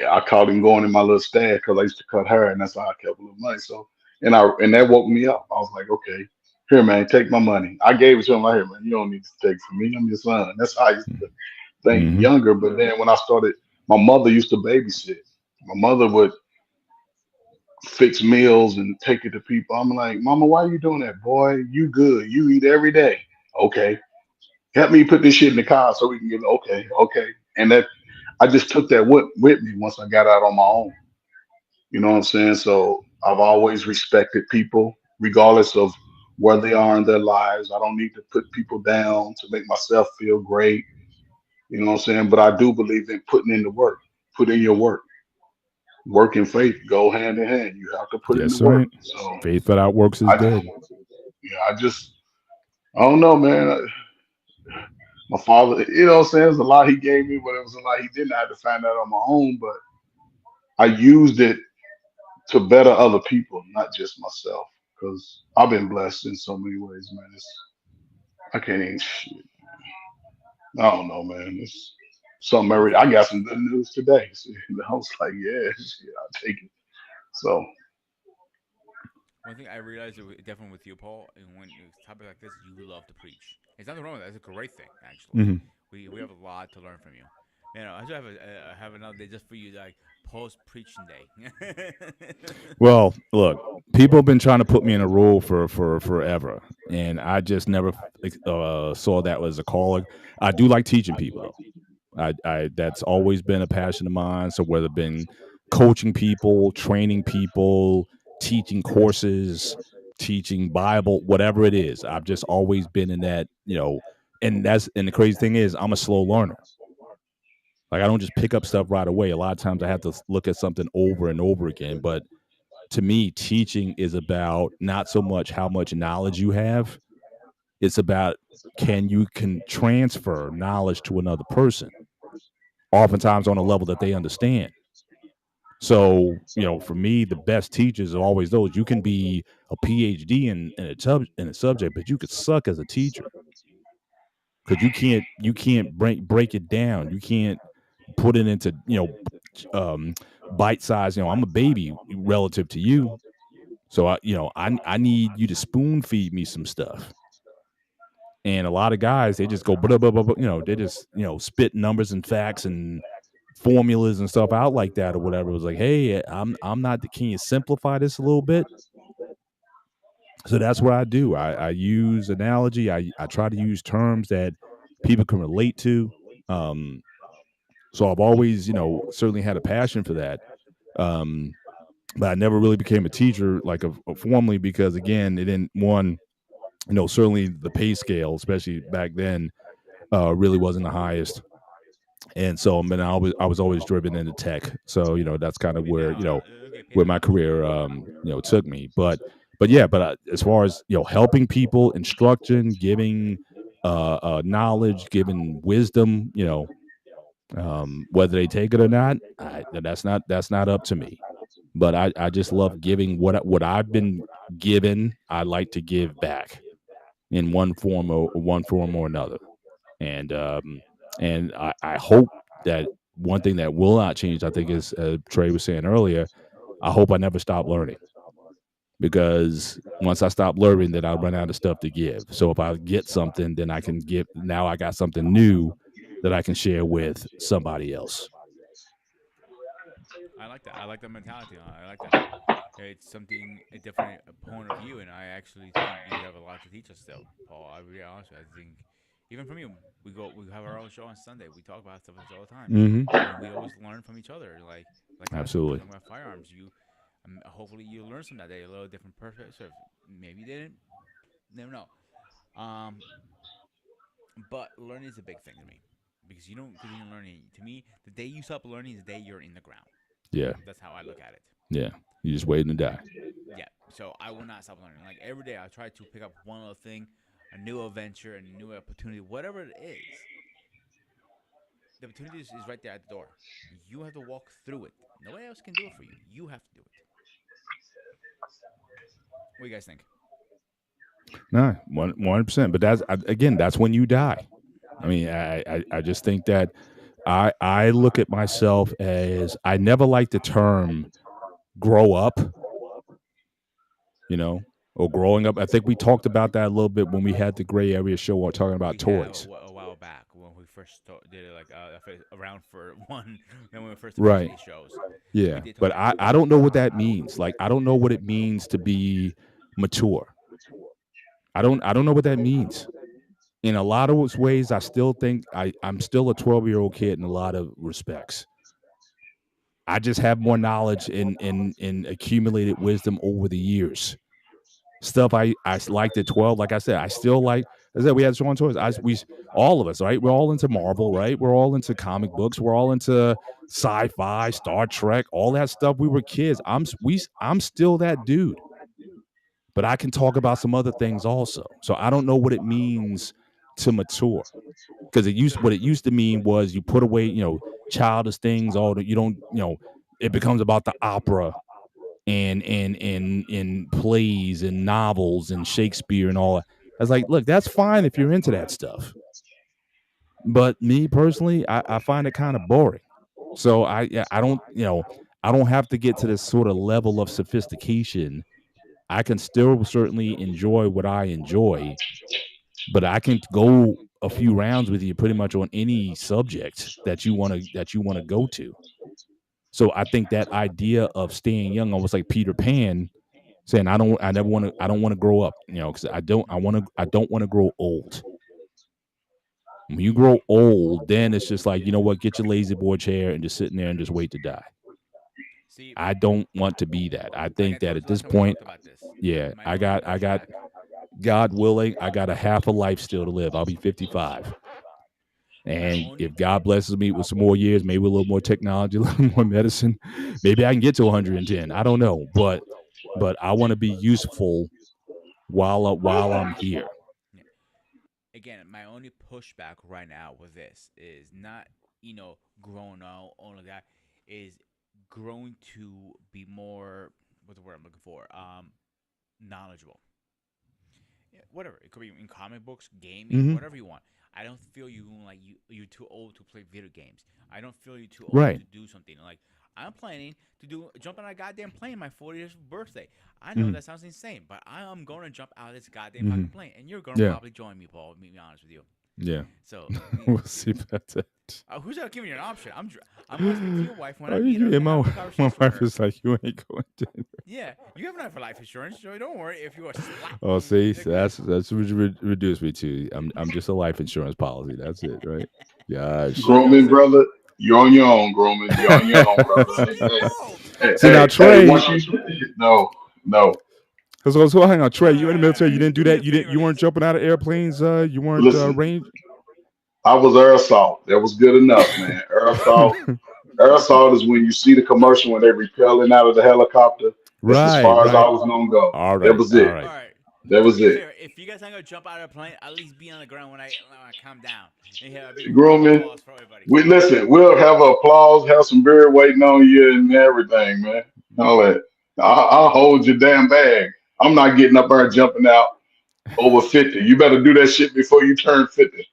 I caught him going in my little stash because I used to cut hair, and that's how I kept a little money. So, and that woke me up. I was like, okay, here, man, take my money. I gave it to him. Like, here, man, you don't need to take from me. I'm your son. That's how I used to think Mm-hmm. younger. But then when I started, my mother used to babysit. My mother would fix meals and take it to people. I'm like, Mama, why are you doing that, boy? You good? You eat every day. Okay, help me put this shit in the car so we can get. Okay, okay, and that I just took that with me once I got out on my own. You know what I'm saying? So I've always respected people, regardless of where they are in their lives. I don't need to put people down to make myself feel great. You know what I'm saying? But I do believe in putting in the work. Put in your work. Work and faith go hand in hand. You have to put in the Yes, work. right. So Faith without works is I just, dead. yeah, I don't know, man. My father, you know what I'm saying? There's a lot he gave me, but it was a lot he didn't. I had to find out on my own. But I used it to better other people, not just myself. Because I've been blessed in so many ways, man. I can't even shit. I don't know, man. It's something One every thing I I got some good news today. See, I was like, yeah, shit, I'll take it. So one thing I realized definitely with you, Paul, and when it's topic like this, you love to preach. It's nothing wrong with that. It's a great thing, actually. Hmm. We have a lot to learn from you. Man, I should have another day just for you, like post preaching day. Well, look, people have been trying to put me in a role for forever, and I just never saw that as a calling. I do like teaching people, though. I that's always been a passion of mine. So whether it been coaching people, training people, teaching courses, teaching Bible, whatever it is, I've just always been in that, and the crazy thing is I'm a slow learner. Like I don't just pick up stuff right away. A lot of times I have to look at something over and over again. But to me, teaching is about not so much how much knowledge you have. It's about can transfer knowledge to another person, oftentimes on a level that they understand. So, for me, the best teachers are always those. You can be a PhD in a subject, but you could suck as a teacher because you can't break it down. You can't put it into bite size. I'm a baby relative to you, so I need you to spoon feed me some stuff. And a lot of guys, they just go blah, blah, blah, blah, they just spit numbers and facts and formulas and stuff out like that or whatever. It was like, hey, I'm not the can you simplify this a little bit? So that's what I do. I use analogy. I try to use terms that people can relate to. Um, so I've always, certainly had a passion for that. Um, but I never really became a teacher like formally because again, it didn't one, certainly the pay scale, especially back then, really wasn't the highest. And so, I mean, I was always driven into tech. So, that's kind of Maybe where, now you get paid where that my much. career, took me. But yeah, as far as, helping people, instruction, giving, knowledge, giving wisdom, whether they take it or not, that's not up to me. But I just love giving what I've been given. I like to give back in one form or another. And I hope that one thing that will not change, I think, is Trey was saying earlier. I hope I never stop learning because once I stop learning, then I run out of stuff to give. So if I get something, then I can give. Now I got something new that I can share with somebody else. I like that. I like that mentality. I like that. It's something a different point of view, and I actually think you have a lot to teach us still, Paul. I'll be honest with you. I think even from you, we have our own show on Sunday. We talk about stuff all the time, Hmm. and we always learn from each other. Like last week, we were Absolutely. talking about firearms. Hopefully you learned something that day, a little different perspective. Maybe you didn't. Never know. Um, but learning is a big thing to me. because you don't continue learning. To me, the day you stop learning is the day you're in the ground. Yeah. That's how I look at it. Yeah. You just waiting to die. Yeah. So I will not stop learning. Like every day, I try to pick up one little thing, a new adventure, a new opportunity, whatever it is. The opportunity is right there at the door. You have to walk through it. Nobody else can do it for you. You have to do it. What do you guys think? No, 100%. But again, that's when you die. I mean, I just think that I look at myself as I never like the term grow up, or growing up. I think we talked about that a little bit when we had the gray area show talking about We had toys. a while back when we first did it, like around for one, when we first Right. these shows. We Yeah. did talk But about I don't know what that means. Like, I don't know what it means to be mature. I don't know what that means. In a lot of ways, I still think I'm still a 12-year-old kid in a lot of respects. I just have more knowledge and accumulated wisdom over the years. Stuff I liked at 12, like I said, I still like. I said we had Sean toys. We all of us, right? We're all into Marvel, right? We're all into comic books. We're all into sci-fi, Star Trek, all that stuff. We were kids. I'm still that dude, but I can talk about some other things also. So I don't know what it means to mature, because what it used to mean was you put away, childish things. All that you don't, it becomes about the opera and plays and novels and Shakespeare and all that. I was like, look, that's fine if you're into that stuff, but me personally, I find it kind of boring. So I don't, I don't have to get to this sort of level of sophistication. I can still certainly enjoy what I enjoy, but I can go a few rounds with you pretty much on any subject that you want to go to. So I think that idea of staying young, almost like Peter Pan, saying I don't want to grow up, because I don't want to grow old. When you grow old, then it's just like, you know what, get your lazy boy chair and just sit in there and just wait to die. See, I don't want to be that. I like think I that told at you last this time we point, talked about this. yeah, My I only got pushback. God willing, I got a half a life still to live. I'll be 55. My And only if God blesses me with some more years, maybe a little more technology, a little more medicine, maybe I can get to 110. I don't know, but I want to be useful while I'm here. Yeah. Again, my only pushback right now with this is not, growing out only that is growing to be more, what's the word I'm looking for? Knowledgeable. Yeah, whatever. It could be in comic books, gaming, Mm-hmm. whatever you want. I don't feel you're too old to play video games. I don't feel you're too old Right. to do something. Like I'm planning to jump on a goddamn plane my 40th birthday. I know Mm-hmm. that sounds insane, but I am going to jump out of this goddamn Mm-hmm. fucking plane, and you're going to Yeah. probably join me, Paul. To be honest with you. Yeah. So We'll see about that. who's not giving you an option? I'm going to speak to your wife when I Oh, meet her yeah, and have a my conversation with wife her. is like, you ain't going to. Yeah, you have enough for life insurance, so don't worry if you are slapped. Oh, see, so that's reduced me to. I'm just a life insurance policy. That's it, right? Gosh. Grooming, brother. You're on your own, grooming. You're on your own, brother. Fuck you both. See, now Hey, Trey. once you no. So hang on, Trey. You in the military? You didn't do Do me that. a favor, You weren't listen. jumping out of airplanes. You weren't Listen, range. I was air assault. That was good enough, man. Air assault. Air assault is when you see the commercial when they're repelling out of the helicopter. That's as Right, far as I right. was gonna go. All That right, was all it. All right. right. That Do was me a it. favor. If you guys aren't gonna jump out of a plane, at least be on the ground when I calm down. And you have a big round of Grooming. applause for everybody. We listen. We'll have applause, have some beer waiting on you, and everything, man. All that. I'll hold your damn bag. I'm not getting up there and jumping out over 50. You better do that shit before you turn 50.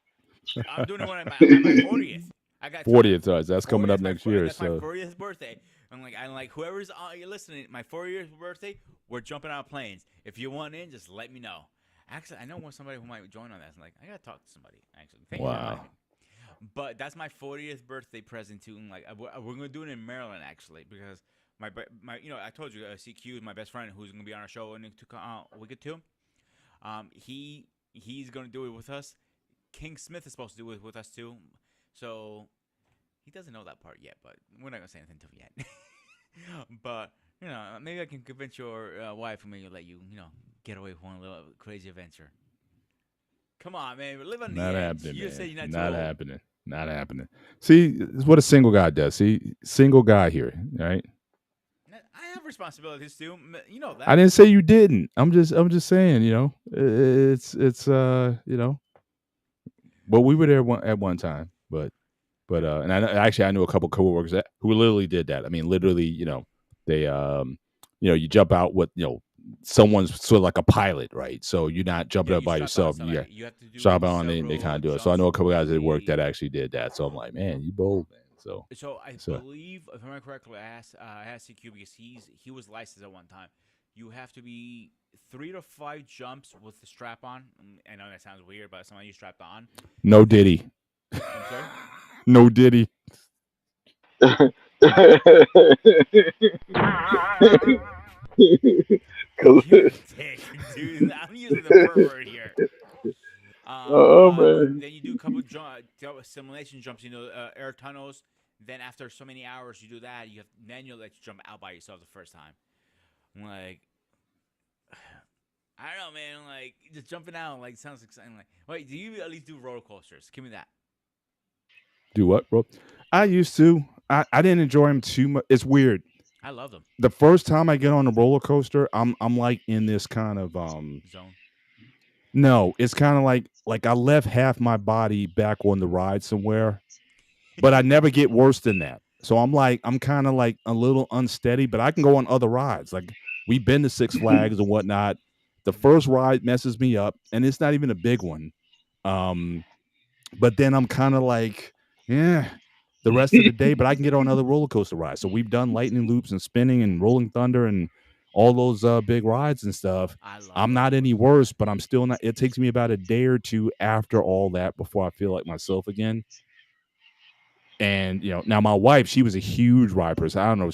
I'm doing it when my 40th. I got time. 40th, that's coming 40th, up next year. that's my So 40th birthday. I'm like whoever's you're listening, my 40th birthday, we're jumping out of planes. If you want in, just let me know. Actually, I know somebody who might join on that. I'm like, I gotta talk to somebody. Actually, thank you for inviting wow. me. But that's my 40th birthday present too. And like we're gonna do it in Maryland actually because my I told you CQ is my best friend who's gonna be on our show in a week or two. He's gonna do it with us. King Smith is supposed to do it with us too. So he doesn't know that part yet, but we're not gonna say anything to him yet. But maybe I can convince your wife and maybe let you get away with one little crazy adventure. Come on, man, live on Not the edge. happening, You man. say you're not too Not old. happening. Not happening. See, it's what a single guy does. See, single guy here, right? I have responsibilities too. You know I that. didn't say you didn't. I'm just saying, it's well, we were there at one time, but and actually I knew a couple coworkers who literally did that. I mean, literally, they you jump out with someone's sort of like a pilot, right? So you're not jumping Yeah, up you by strap on yourself. You got somebody. You have to do strap on, they kind several of do it. So I jumps know a couple guys at work remotely. that actually did that. So I'm like, man, you bold, man. So I So believe, if I remember correctly, I asked CQ because he was licensed at one time. You have to be 3 to 5 jumps with the strap on. I know that sounds weird, but somebody you strapped on. no Diddy, I'm sorry. no Diddy. You're a dick, dude. I'm using the pervert here. Oh But man. then you do a couple simulation jumps. Air tunnels. Then after so many hours, you do that. Then you'll let you jump out by yourself the first time. I'm like, I don't know, man. Like just jumping out, like sounds exciting. Like, wait, do you at least do roller coasters? Give me that. Do what, bro? I used to. I didn't enjoy them too much. It's weird. I love them. The first time I get on a roller coaster, I'm like in this kind of Zone. no, it's kind of like I left half my body back on the ride somewhere, but I never get worse than that. So I'm kind of like a little unsteady, but I can go on other rides. Like we've been to Six Flags and whatnot. The first ride messes me up, and it's not even a big one. Um, but then I'm kind of like, yeah, the rest of the day, but I can get on other roller coaster rides. So we've done lightning loops and spinning and rolling thunder and all those big rides and stuff. I love I'm roller not any coasters. worse, but I'm still not. It takes me about a day or two after all that before I feel like myself again. And now my wife, she was a huge ride person. I don't know.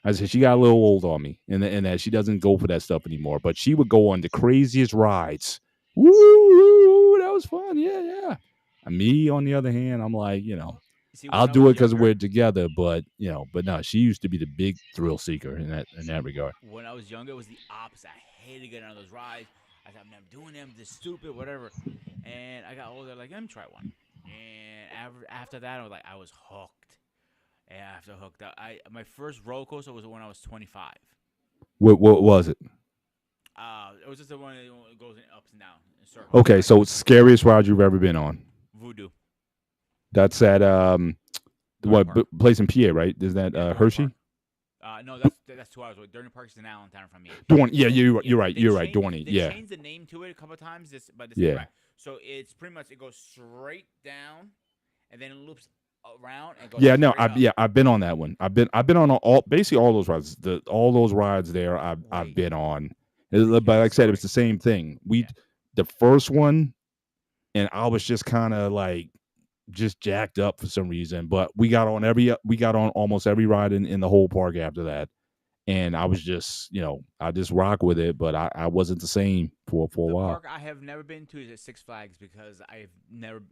I said she got a little old on me, and that she doesn't go for that stuff anymore. But she would go on the craziest rides. Woo, that was fun. Yeah, yeah. And me, on the other hand, I'm like, See, when I'll I do was it because we're younger, together. But no, she used to be the big thrill seeker in that regard. it was the opposite. I hated getting on those rides. I said, I'm never doing them. This is stupid, whatever. And I got older, like, let me try one. And after that, I was hooked. And after hooked, my first roller coaster was when I was 25. What was it? It was just the one that goes in ups and down in circles. Okay, so scariest ride you've ever been on? Voodoo. That's at Dorney Park. place in PA, right? Is that Yeah, Dorney Hershey? Park. No, that's 2 hours away. Dorney Park is in Allentown from me. Dorney. Yeah, Yeah, you're right. they You're right. changed Dorney. they Yeah, changed the name to it a couple of times. But this ain't yeah. right. So it's pretty much it goes straight down, and then it loops around and goes Yeah, no, straight up. I've been on that one. I've been on all basically all those rides. All those rides there I've Wait, been on. let me But hear the like I said, it was story. the same thing. Yeah. The first one, and I was just kind of like just jacked up for some reason. But we got on almost every ride in the whole park after that, and I was just I just rock with it. But I wasn't the same for a The while. park I have never been to is at Six Flags because I've never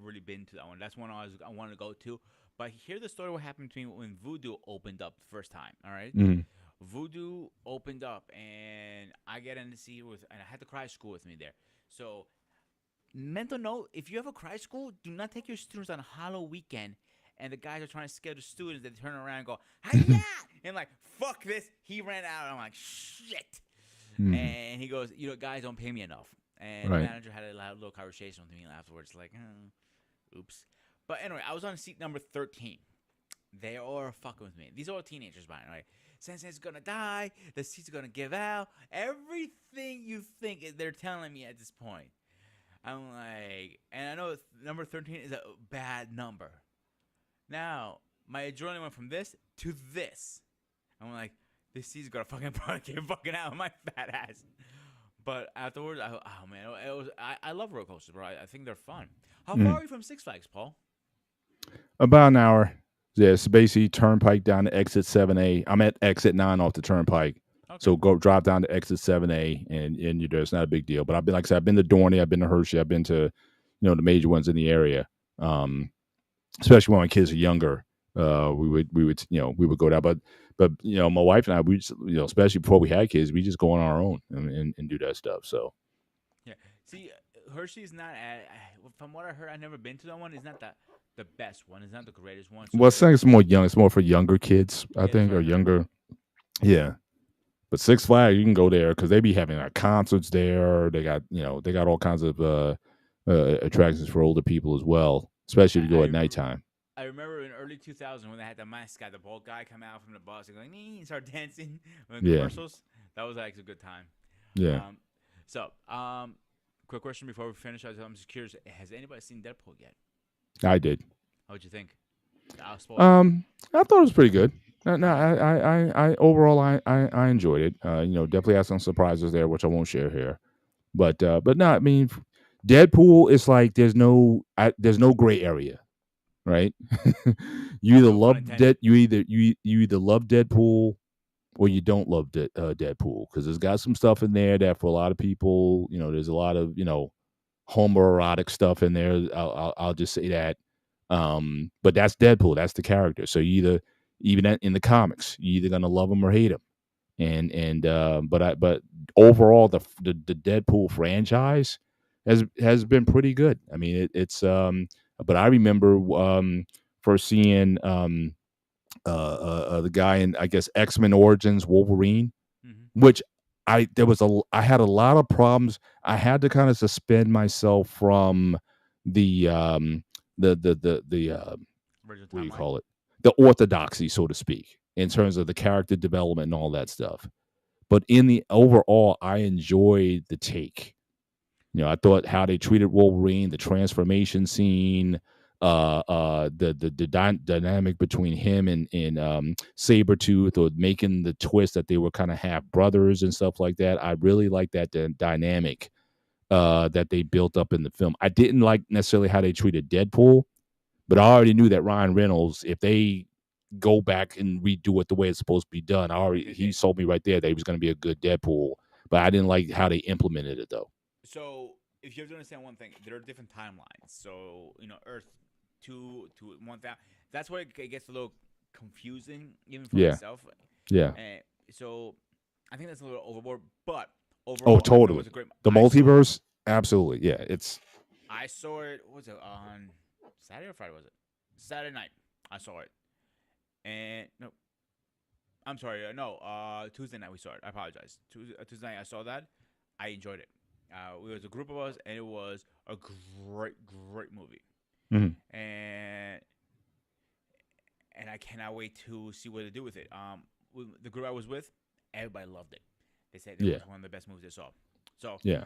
really been to that one. That's one I wanted to go to. But hear the story what happened to me when Voodoo opened up the first time. All right, Mhm. Voodoo opened up and I get in to see it and I had the cry school with me there. So mental note: if you have a cry school, do not take your students on a hollow weekend. And the guys are trying to scare the students. They turn around and go, "Hiya!" and like, "Fuck this!" He ran out. I'm like, "Shit!" Mhm. And he goes, guys don't pay me enough. And the Right. manager had a little conversation with me afterwards, like, oops. But anyway, I was on seat number 13. They are fucking with me. These are all teenagers, by the way. Sensei's gonna die. The seat's gonna give out. Everything you think they're telling me at this point. I'm like, and I know number 13 is a bad number. Now, my adrenaline went from this to this. I'm like, this seat's gonna fucking get fucking out of my fat ass. But afterwards, oh man, I love roller coasters, bro. I think they're fun. How far Mhm. are you from Six Flags, Paul? About an hour. Yeah, it's basically turnpike down to exit 7A. I'm at exit 9 off the turnpike. Okay. So go drive down to exit 7A and you're there. It's not a big deal. But I've been, like I said, I've been to Dorney, I've been to Hershey, I've been to, the major ones in the area. Especially when my kids are younger. We would go down. But my wife and I, we just, especially before we had kids, we just go on our own and do that stuff. So Yeah. See, Hershey's not from what I heard. I've never been to that one. It's not the best one. It's not the greatest one. Well, I So think it's more young. It's more for younger kids, I yeah, that's think, what or I heard. younger. Yeah. But Six Flags, you can go there because they be having like concerts there. They got they got all kinds of attractions for older people as well, especially if you go at nighttime. I remember in early 2000 when they had the mascot, the bald guy come out from the bus and going, and start dancing in Yeah, commercials. That was like a good time. yeah, Um, quick question before we finish. I'm just curious. Has anybody seen Deadpool yet? I did. How'd you think? I'll spoil it. I thought it was pretty good. No, Uh-huh. I overall, I enjoyed it. Definitely had some surprises there, which I won't share here. But no, I mean, Deadpool is like there's no gray area, right? You either No pun love intended. you either love Deadpool or you don't love Deadpool because there's got some stuff in there that for a lot of people, there's a lot of homoerotic stuff in there. I'll just say that. But that's Deadpool. That's the character. So you either even in the comics, you're either gonna love him or hate him. But overall, the Deadpool franchise has been pretty good. I mean, but I remember first seeing the guy in I guess X-Men Origins Wolverine, Hmm. which I had a lot of problems. I had to kind of suspend myself from the Original what do you timeline. call it? The orthodoxy, so to speak, in terms of the character development and all that stuff. But in the overall, I enjoyed the take. I thought how they treated Wolverine, the transformation scene, the dynamic between him and Sabretooth, or making the twist that they were kind of half brothers and stuff like that. I really like that dynamic that they built up in the film. I didn't like necessarily how they treated Deadpool, but I already knew that Ryan Reynolds, if they go back and redo it the way it's supposed to be done, They he did. told me right there that he was going to be a good Deadpool. But I didn't like how they implemented it though. So if you have to understand one thing, there are different timelines. So Earth 2 to 1,000. That's where it gets a little confusing, even for Yeah, myself. yeah. And so I think that's a little overboard. But Oh, overall, I thought it totally. was a great. The multiverse, absolutely. Yeah, it's I saw it. What was it on Saturday or Friday? Was it Saturday night? I saw it, and no, I'm sorry. No, Tuesday night we saw it. I apologize. Tuesday night I saw that. I enjoyed it. It was a group of us, and it was a great movie. mhm. And I cannot wait to see what they do with it. The group I was with, everybody loved it. They said it Yeah, was one of the best movies they saw. So, yeah,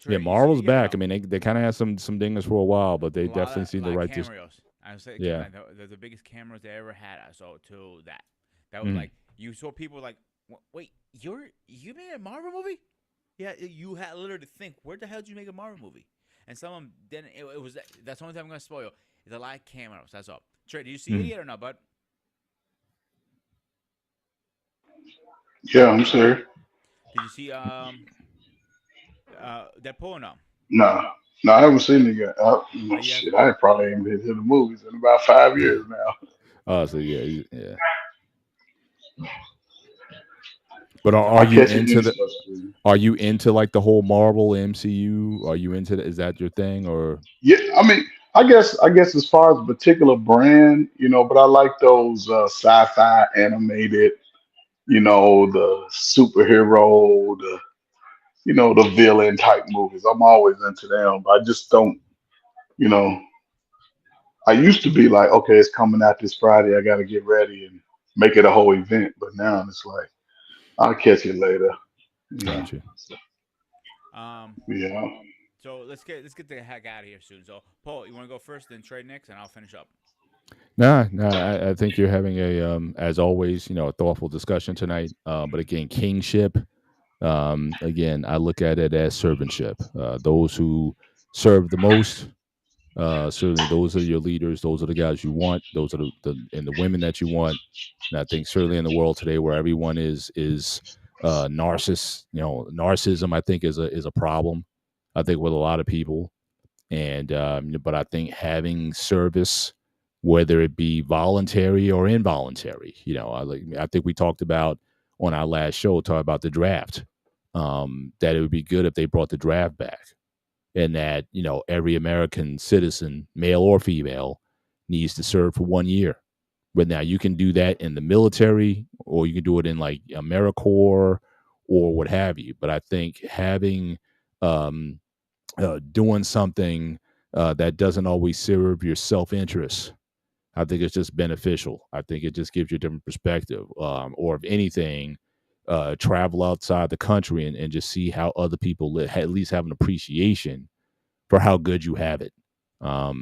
yeah. Trey, Marvel's you gotta back. I know. mean, they kind of had some dingers for a while, but they definitely A seem to lot of right this. cameos. I was saying, Yeah, like the biggest cameras they ever had. I saw to that. That was mhm. like you saw people like, wait, you made a Marvel movie? Yeah, you had literally to think, where the hell did you make a Marvel movie? And some of them didn't. It was that's the only time I'm gonna spoil. It's a lot of cameos. That's all. Trey, did you see it Mhm. yet or not, bud? Yeah, I'm sorry. Did you see Deadpool or no? Nah, no, I haven't seen it yet. Yes. Shit, I probably ain't been to the movies in about 5 years now. Oh, so yeah, yeah. But So I catch it in stuff. are you into like the whole Marvel MCU? Are you into is that your thing or Yeah, I mean, I guess as far as a particular brand, but I like those sci-fi animated, the superhero, the villain type movies. I'm always into them. But I just don't, you know, I used to be like, okay, it's coming out this Friday. I got to get ready and make it a whole event. But now it's like, I'll catch it later. You know, gotcha? so, um, yeah. so let's get the heck out of here soon. So Paul, you want to go first, then Trey next, and I'll finish up. Nah, I think you're having as always, a thoughtful discussion tonight. But again, kingship. Again, I look at it as servantship. Those who serve the most, certainly those are your leaders. Those are the guys you want. Those are the women that you want. And I think certainly in the world today, where everyone is narcissism, I think is a problem. I think with a lot of people, and but I think having service, whether it be voluntary or involuntary, I think we talked about on our last show, talk about the draft, that it would be good if they brought the draft back, and that every American citizen, male or female, needs to serve for 1 year. But now you can do that in the military, or you can do it in like AmeriCorps or what have you. But I think having um, doing something that doesn't always serve your self interest, I think it's just beneficial. I think it just gives you a different perspective. Or if anything, travel outside the country and just see how other people live, at least have an appreciation for how good you have it. I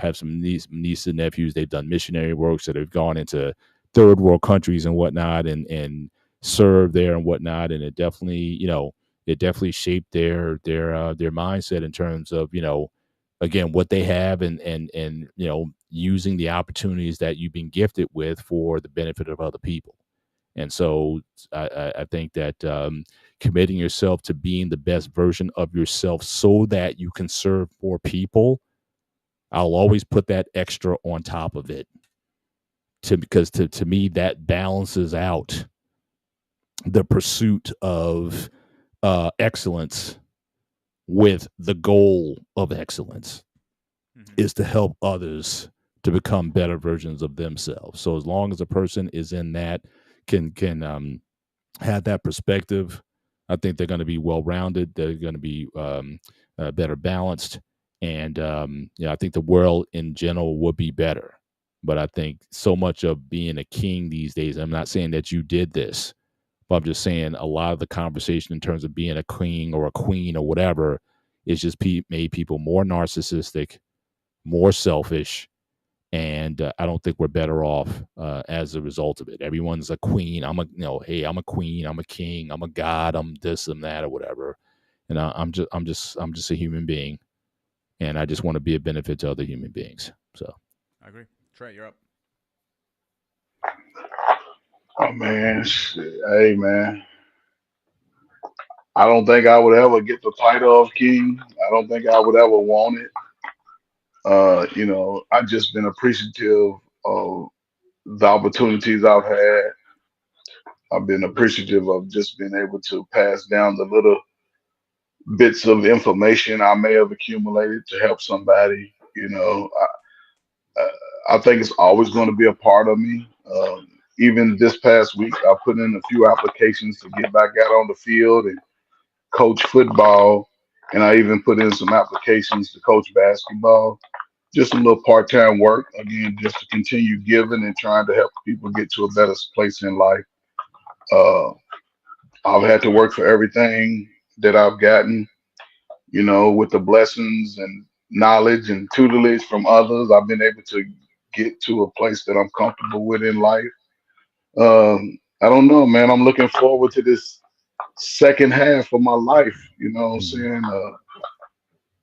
have some nieces and nephews. They've done missionary work, so they've gone into third world countries and whatnot, and served there and whatnot. And it definitely shaped their mindset in terms of again what they have, and using the opportunities that you've been gifted with for the benefit of other people. And so I think that committing yourself to being the best version of yourself so that you can serve more people, I'll always put that extra on top of it, because to me that balances out the pursuit of excellence with the goal of excellence Mm-hmm. is to help others to become better versions of themselves. So as long as a person is in that, can have that perspective, I think they're going to be well rounded. They're going to be better balanced, and I think the world in general will be better. But I think so much of being a king these days, I'm not saying that you did this, but I'm just saying a lot of the conversation in terms of being a king or a queen or whatever is just made people more narcissistic, more selfish, and I don't think we're better off as a result of it. Everyone's a queen. Hey, I'm a queen. I'm a king. I'm a god. I'm this and that or whatever. And I'm just a human being, and I just want to be a benefit to other human beings. So I agree. Trey, you're up. Oh man, shit. Hey man, I don't think I would ever get the title of king. I don't think I would ever want it. I've just been appreciative of the opportunities I've had. I've been appreciative of just being able to pass down the little bits of information I may have accumulated to help somebody. I think it's always going to be a part of me. Even this past week, I put in a few applications to get back out on the field and coach football, and I even put in some applications to coach basketball. Just a little part-time work, again, just to continue giving and trying to help people get to a better place in life. Uh, I've had to work for everything that I've gotten, with the blessings and knowledge and tutelage from others. I've been able to get to a place that I'm comfortable with in life. I don't know, man. I'm looking forward to this second half of my life. You know what I'm mhm. saying?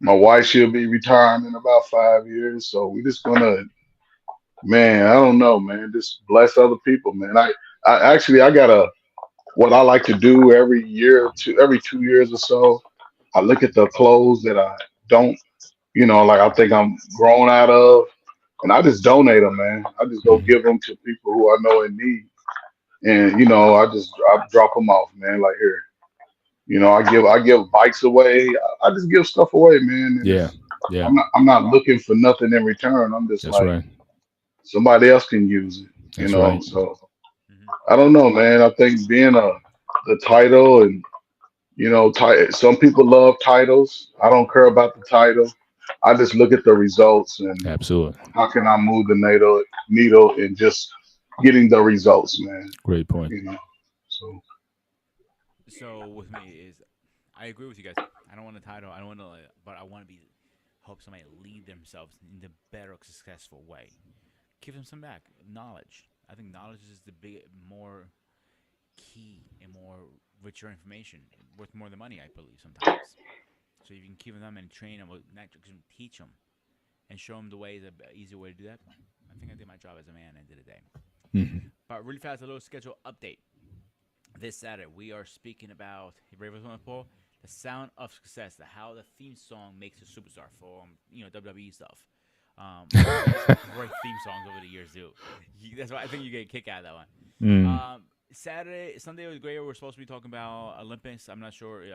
My wife, she'll be retiring in about 5 years. So we're just gonna, man, I don't know, man. Just bless other people, man. I got what I like to do every year, every 2 years or so. I look at the clothes that I don't, like I think I'm grown out of, and I just donate them, man. I just go Mhm. give them to people who I know in need, and I drop them off, man. Like here, I give bikes away. I just give stuff away, man, and Yeah, it's yeah, I'm not looking for nothing in return. I'm just that's like right. somebody else can use it, That's right. So Mm-hmm. I don't know, man. I think being the title and some people love titles. I don't care about the title. I just look at the results and Absolutely. how can I move the needle and just getting the results, man. Great point. You know. So So with me is, I agree with you guys. I don't want a title. I don't want to, but I want to be help somebody lead themselves in the better, successful way. Give them some back knowledge. I think knowledge is the more key and more richer information, worth more than money. I believe sometimes. So you can keep them and train them, not just teach them and show them the way, the easy way to do that. I think I did my job as a man at the end of the day. Mhm. But really fast, a little schedule update. This Saturday, we are speaking about Ravens on the Pole, the sound of success, how the theme song makes a superstar for WWE stuff. Great theme songs over the years too. That's why I think you get a kick out of that one. Mm. Sunday was great. We're supposed to be talking about Olympics. I'm not sure if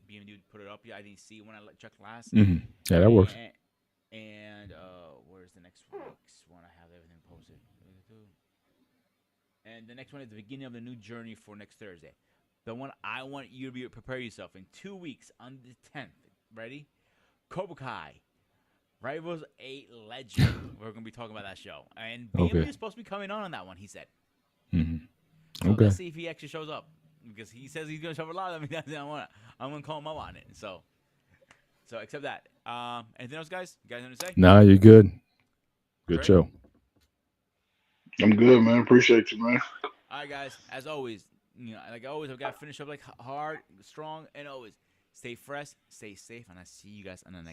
BMD put it up yet. I didn't see it when I checked last. Mhm. Yeah, that works. And Where's the next week's one? I have everything posted. And the next one is the beginning of the new journey for next Thursday. The one I want you to prepare yourself in 2 weeks on the 10th. Ready? Cobra Kai. Rivals 8 Legend. We're going to be talking about that show. And BMB is supposed to be coming on that one, he said. Mm-hmm. So Okay. let's see if he actually shows up. Because he says he's going to show up a lot. I mean, I'm going to call him up on it. So except that. Anything else, guys? You guys want to say? Nah, you're good. Good Trey? show. I'm good, man. Appreciate you, man. All right, guys. As always, like always, I've got to finish up like hard, strong, and always stay fresh, stay safe, and I see you guys on the next.